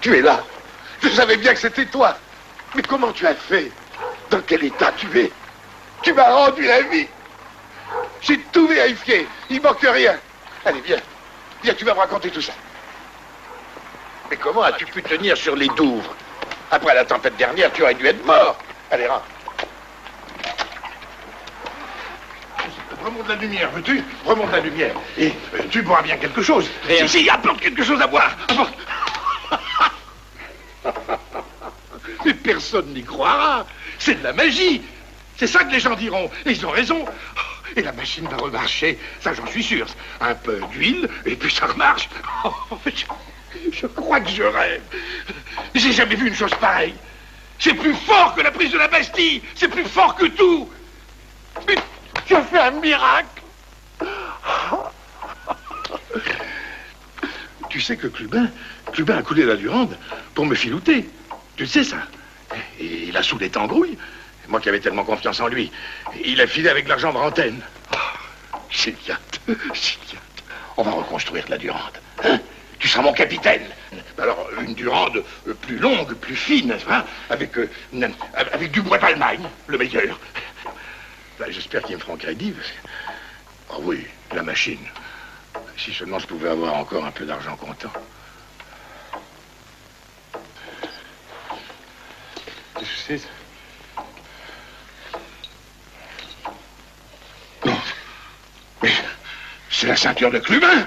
Speaker 2: Tu es là. Je savais bien que c'était toi. Mais comment tu as fait? Dans quel état tu es? Tu m'as rendu la vie. J'ai tout vérifié. Il manque rien. Allez, viens. Viens, tu vas me raconter tout ça. Mais comment as-tu pu tenir sur les Douvres? Après la tempête dernière, tu aurais dû être mort. Allez, rentre.
Speaker 9: Remonte la lumière, veux-tu? Remonte la lumière. Et tu bois bien quelque chose. Rien. Si, apporte quelque chose à boire. Apporte. Mais personne n'y croira. C'est de la magie. C'est ça que les gens diront. Et ils ont raison. Et la machine va remarcher. Ça, j'en suis sûr. Un peu d'huile, et puis ça remarche. Je crois que je rêve. J'ai jamais vu une chose pareille. C'est plus fort que la prise de la Bastille. C'est plus fort que tout. Mais tu as fait un miracle. Tu sais que Clubin a coulé la Durande pour me filouter. Tu sais ça. Et il a saoulé Tangrouille. Moi qui avais tellement confiance en lui. Il a filé avec l'argent de Rantaine. Oh, Gilliatt. On va reconstruire la Durande. Hein? Tu seras mon capitaine. Alors, une Durande plus longue, plus fine, hein? avec du bois d'Allemagne, le meilleur. Là, j'espère qu'ils me feront crédit. Oh oui, la machine. Si seulement je pouvais avoir encore un peu d'argent comptant. Qu'est-ce que c'est? Non. Mais c'est la ceinture de Clubin.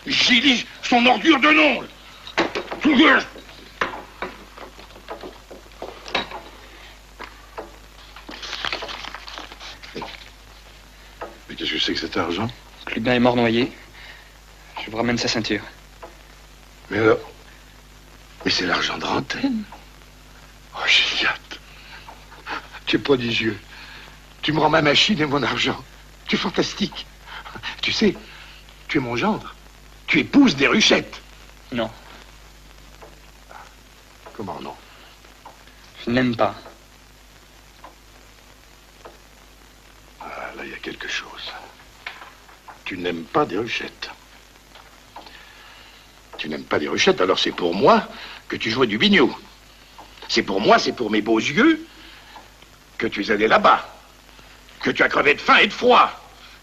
Speaker 9: J'ai dit son ordure de nom. Mais qu'est-ce que c'est que cet argent?
Speaker 14: Clubin est mort noyé. Je vous ramène sa ceinture.
Speaker 9: Mais alors... Mais c'est l'argent de Rantaine. Oh, Gilliatt. Tu es prodigieux.
Speaker 2: Tu me rends ma machine et mon argent. Tu es fantastique. Tu sais, tu es mon gendre. Tu épouses Déruchette.
Speaker 14: Non.
Speaker 2: Comment non?
Speaker 14: Je n'aime pas.
Speaker 2: Ah, là, il y a quelque chose. Tu n'aimes pas Déruchette. Tu n'aimes pas Déruchette, alors c'est pour moi que tu jouais du biniou. C'est pour moi, c'est pour mes beaux yeux que tu es allé là-bas. Que tu as crevé de faim et de froid.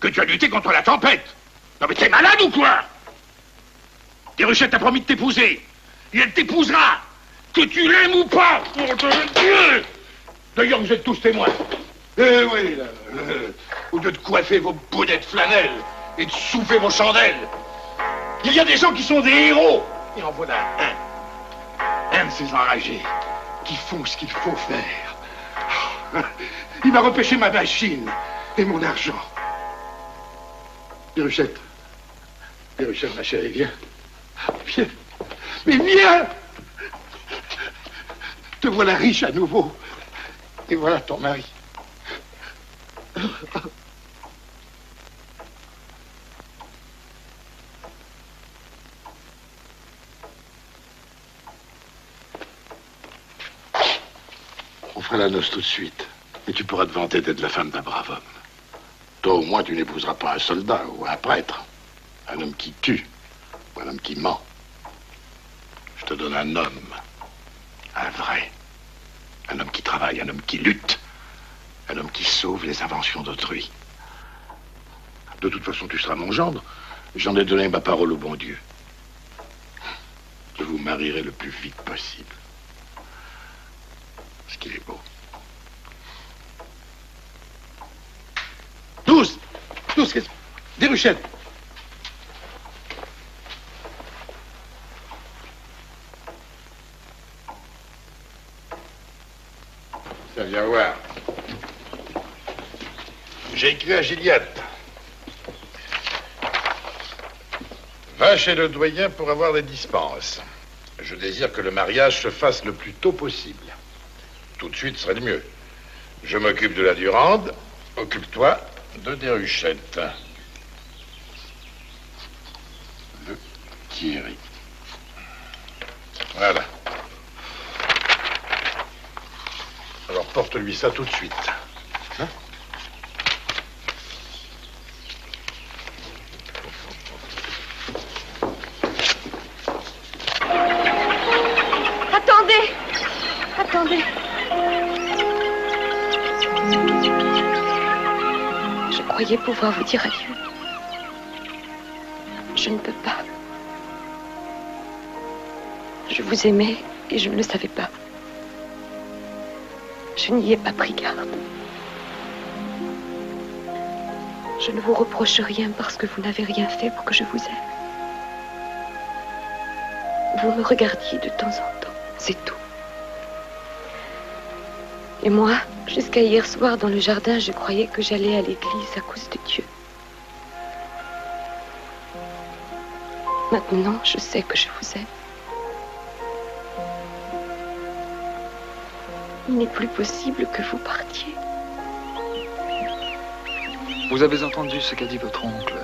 Speaker 2: Que tu as lutté contre la tempête. Non mais t'es malade ou quoi? Déruchette t'a promis de t'épouser. Et elle t'épousera. Que tu l'aimes ou pas. D'ailleurs, vous êtes tous témoins. Eh oui, là, au lieu de coiffer vos bonnets de flanelle et de souffler vos chandelles, il y a des gens qui sont des héros. Et en voilà un de ces enragés qui font ce qu'il faut faire. Il m'a repêché ma machine et mon argent. Déruchette, ma chérie, viens. Viens. Mais viens. Te voilà riche à nouveau. Et voilà ton mari. On fera la noce tout de suite. Et tu pourras te vanter d'être la femme d'un brave homme. Toi, au moins, tu n'épouseras pas un soldat ou un prêtre. Un homme qui tue. Ou un homme qui ment. Je te donne un homme. Un vrai. Un homme qui travaille, un homme qui lutte. Un homme qui sauve les inventions d'autrui. De toute façon, tu seras mon gendre. J'en ai donné ma parole au bon Dieu. Je vous marierai le plus vite possible. Parce qu'il est beau. 12, Déruchette. Ça vient voir. J'ai écrit à Gilliatt. Va chez le doyen pour avoir des dispenses. Je désire que le mariage se fasse le plus tôt possible. Tout de suite serait le mieux. Je m'occupe de la Durande. Occupe-toi de Déruchette. Le Thierry. Voilà. Alors porte-lui ça tout de suite. Hein?
Speaker 15: Attendez. Je croyais pouvoir vous dire adieu. Je ne peux pas. Je vous aimais et je ne le savais pas. Je n'y ai pas pris garde. Je ne vous reproche rien parce que vous n'avez rien fait pour que je vous aime. Vous me regardiez de temps en temps, c'est tout. Et moi, jusqu'à hier soir dans le jardin, je croyais que j'allais à l'église à cause de Dieu. Maintenant, je sais que je vous aime. Il n'est plus possible que vous partiez.
Speaker 14: Vous avez entendu ce qu'a dit votre oncle.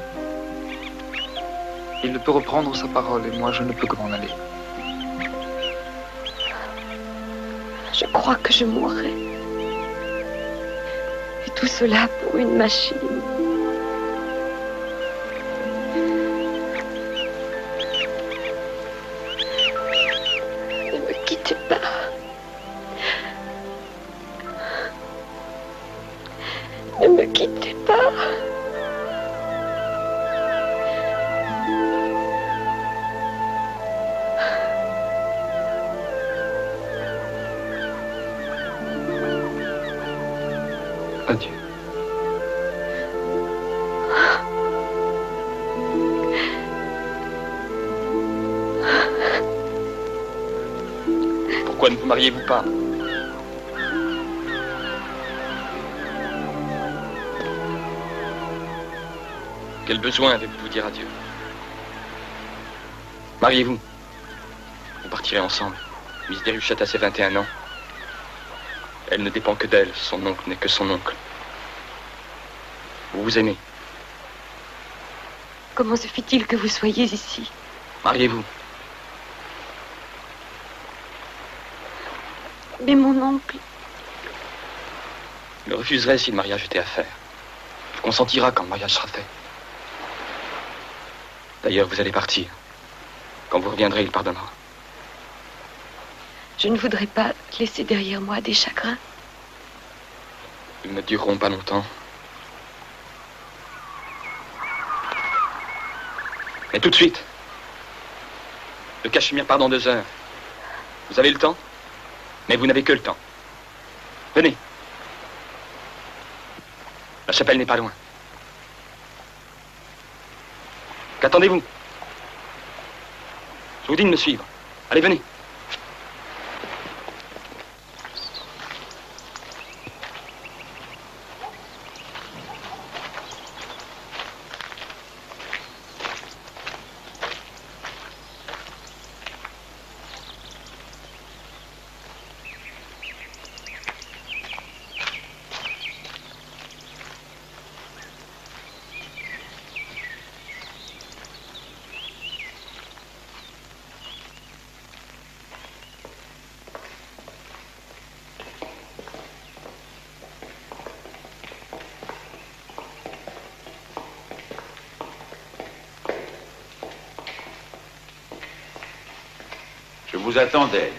Speaker 14: Il ne peut reprendre sa parole et moi, je ne peux que m'en aller.
Speaker 15: Je crois que je mourrai. Et tout cela pour une machine. Ne me quittez pas. Ne me quittez pas.
Speaker 14: Adieu. Pourquoi ne vous mariez-vous pas? Quel besoin avez-vous de vous dire adieu? Mariez-vous. Vous partirez ensemble. Miss Déruchette a ses 21 ans. Elle ne dépend que d'elle. Son oncle n'est que son oncle. Vous vous aimez.
Speaker 15: Comment se fait-il que vous soyez ici?
Speaker 14: Mariez-vous.
Speaker 15: Mais mon oncle...
Speaker 14: Il me refuserait si le mariage était à faire. Il consentira quand le mariage sera fait. D'ailleurs, vous allez partir. Quand vous reviendrez, il pardonnera.
Speaker 15: Je ne voudrais pas laisser derrière moi des chagrins.
Speaker 14: Ils ne dureront pas longtemps. Mais tout de suite. Le Cachemire part dans 2 heures. Vous avez le temps? Mais vous n'avez que le temps. Venez. La chapelle n'est pas loin. Qu'attendez-vous? Je vous dis de me suivre. Allez, venez.
Speaker 13: Je vous attendais.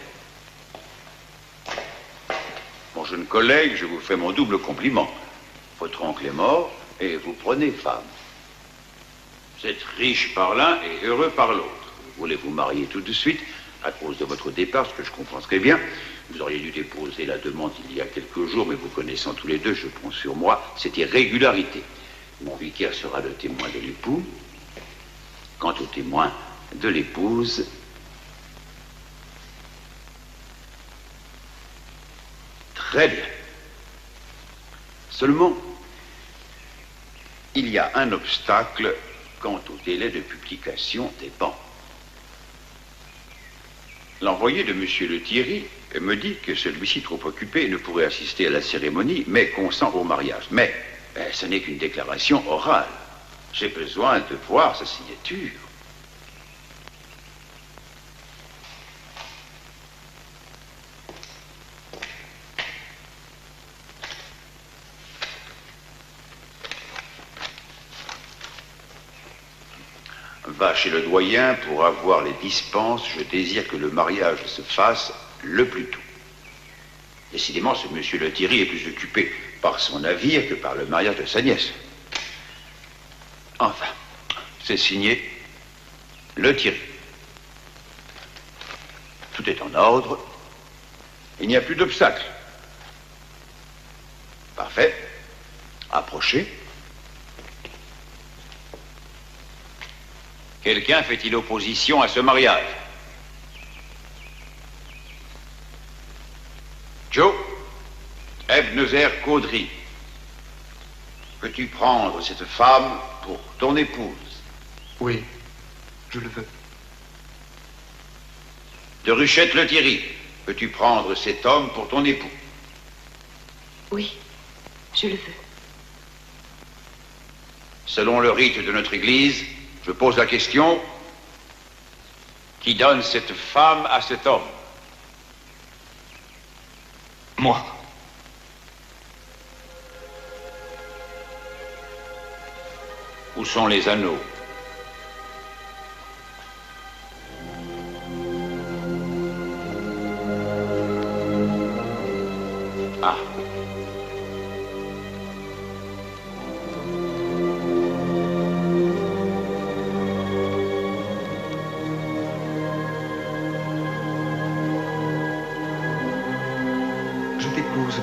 Speaker 13: Mon jeune collègue, je vous fais mon double compliment. Votre oncle est mort et vous prenez femme. Vous êtes riche par l'un et heureux par l'autre. Vous voulez vous marier tout de suite à cause de votre départ, ce que je comprends très bien. Vous auriez dû déposer la demande il y a quelques jours, mais vous connaissant tous les deux, je prends sur moi cette irrégularité. Mon vicaire sera le témoin de l'époux. Quant au témoin de l'épouse, très bien. Seulement, il y a un obstacle quant au délai de publication des bancs. L'envoyé de M. Le Thierry me dit que celui-ci, trop occupé, ne pourrait assister à la cérémonie, mais consent au mariage. Mais ce n'est qu'une déclaration orale. J'ai besoin de voir sa signature. Va chez le doyen pour avoir les dispenses. Je désire que le mariage se fasse le plus tôt. Décidément, ce monsieur Le Thierry est plus occupé par son navire que par le mariage de sa nièce. Enfin, c'est signé Le Thierry. Tout est en ordre. Il n'y a plus d'obstacle. Parfait. Approchez. Quelqu'un fait-il opposition à ce mariage? Joe, Ebenezer Caudry, peux-tu prendre cette femme pour ton épouse?
Speaker 14: Oui, je le veux.
Speaker 13: De Ruchette Le Thierry, peux-tu prendre cet homme pour ton époux?
Speaker 15: Oui, je le veux.
Speaker 13: Selon le rite de notre Église, je pose la question, qui donne cette femme à cet homme?
Speaker 14: Moi.
Speaker 13: Où sont les anneaux? Ah.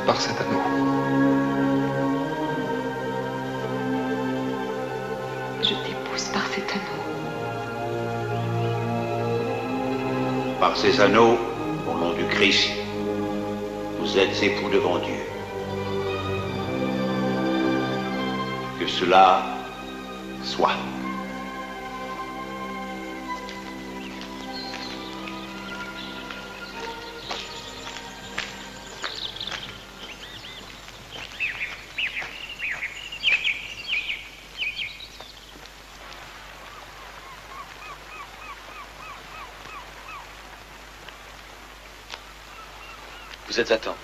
Speaker 14: Par cet anneau.
Speaker 15: Je t'épouse par cet anneau.
Speaker 13: Par ces anneaux, au nom du Christ, vous êtes époux devant Dieu. Que cela soit.
Speaker 14: Vous êtes à temps.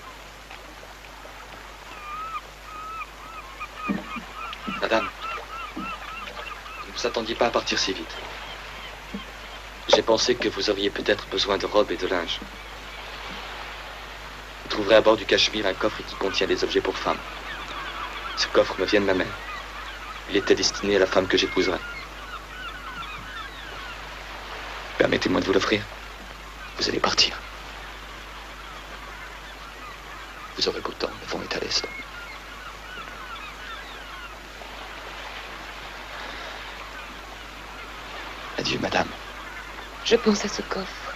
Speaker 14: Madame, ne vous attendiez pas à partir si vite. J'ai pensé que vous auriez peut-être besoin de robes et de linge. Vous trouverez à bord du Cachemire un coffre qui contient des objets pour femmes. Ce coffre me vient de ma mère. Il était destiné à la femme que j'épouserai. Permettez-moi de vous l'offrir. Vous allez partir. Vous aurez beau temps, le vent est à l'est. Adieu, madame.
Speaker 15: Je pense à ce coffre.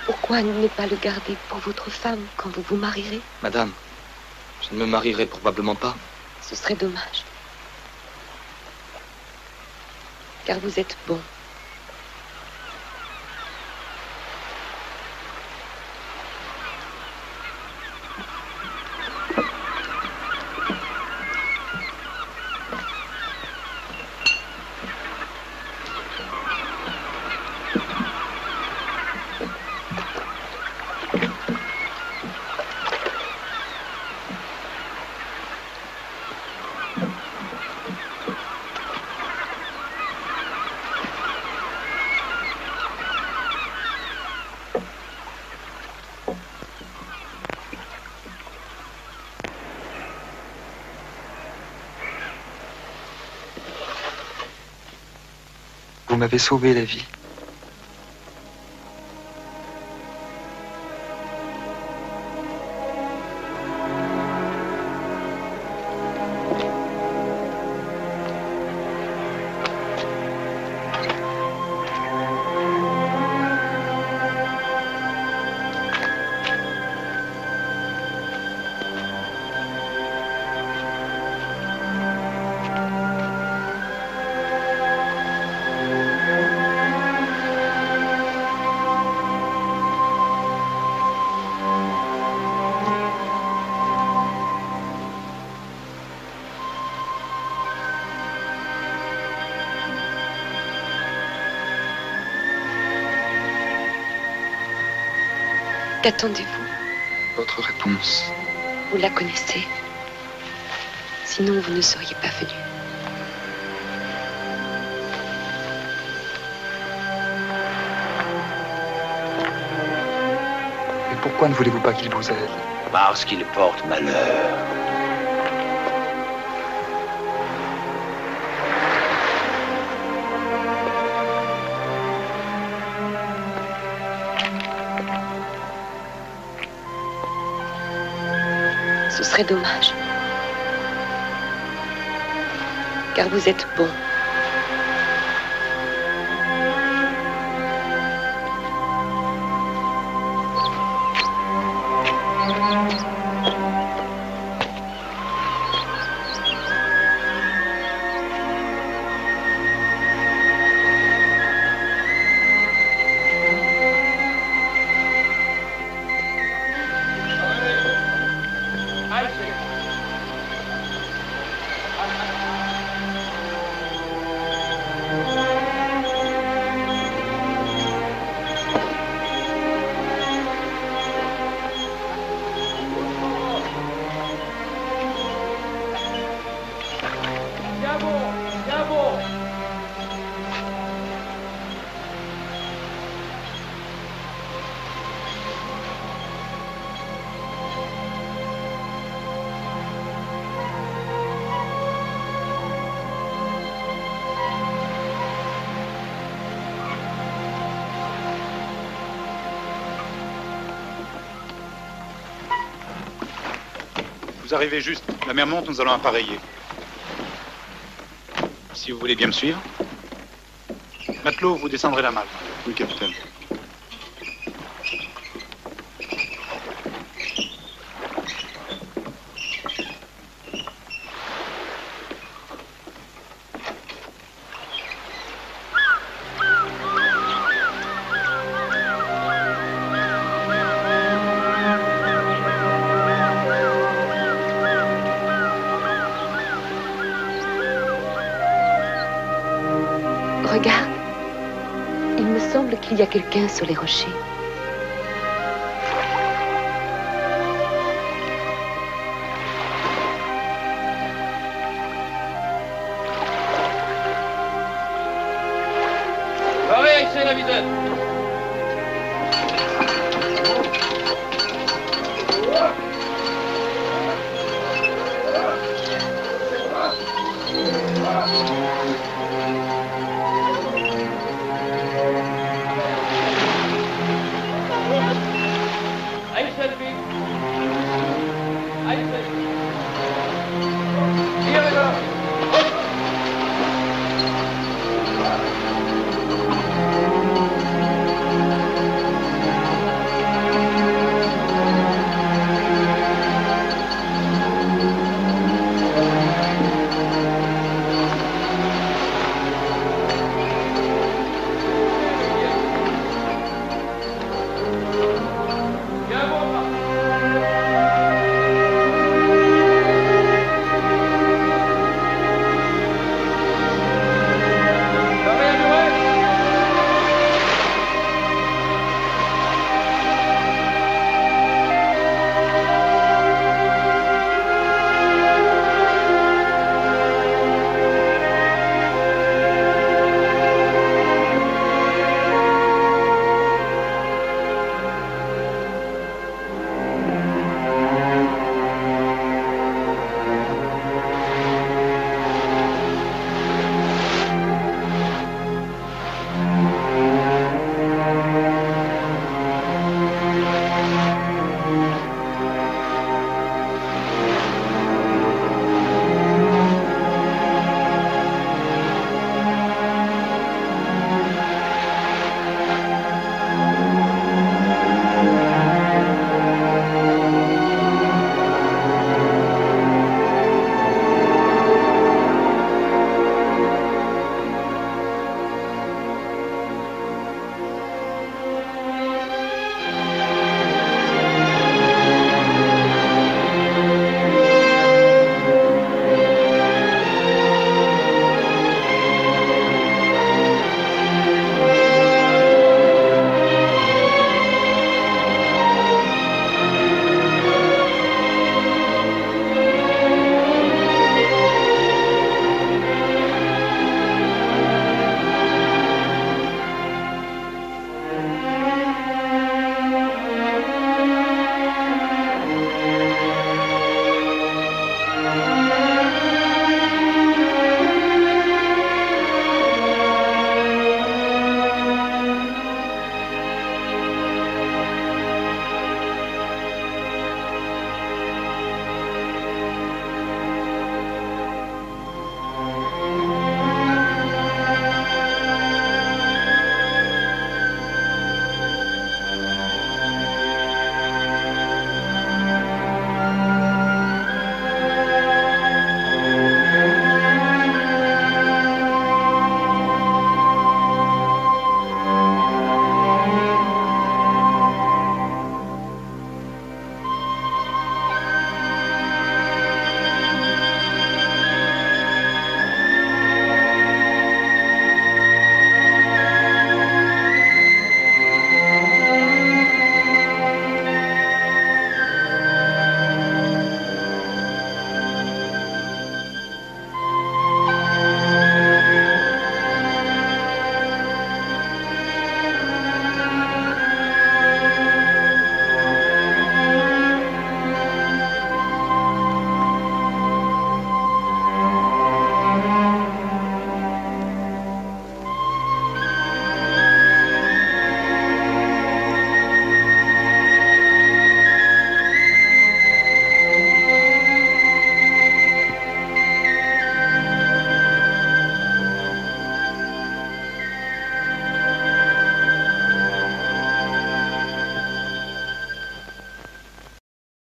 Speaker 15: Pourquoi ne pas le garder pour votre femme quand vous vous marierez?
Speaker 14: Madame, je ne me marierai probablement pas.
Speaker 15: Ce serait dommage. Car vous êtes bon.
Speaker 14: Vous m'avez sauvé la vie.
Speaker 15: Qu'attendez-vous?
Speaker 14: Votre réponse.
Speaker 15: Vous la connaissez. Sinon, vous ne seriez pas venu.
Speaker 14: Et pourquoi ne voulez-vous pas qu'il vous aide?
Speaker 13: Parce qu'il porte malheur.
Speaker 15: Ce serait dommage. Car vous êtes bon.
Speaker 18: Vous arrivez juste. La mer monte, nous allons appareiller. Si vous voulez bien me suivre. Matelot, vous descendrez la malle. Oui, capitaine.
Speaker 15: Regarde. Il me semble qu'il y a quelqu'un sur les rochers.
Speaker 19: capitaine.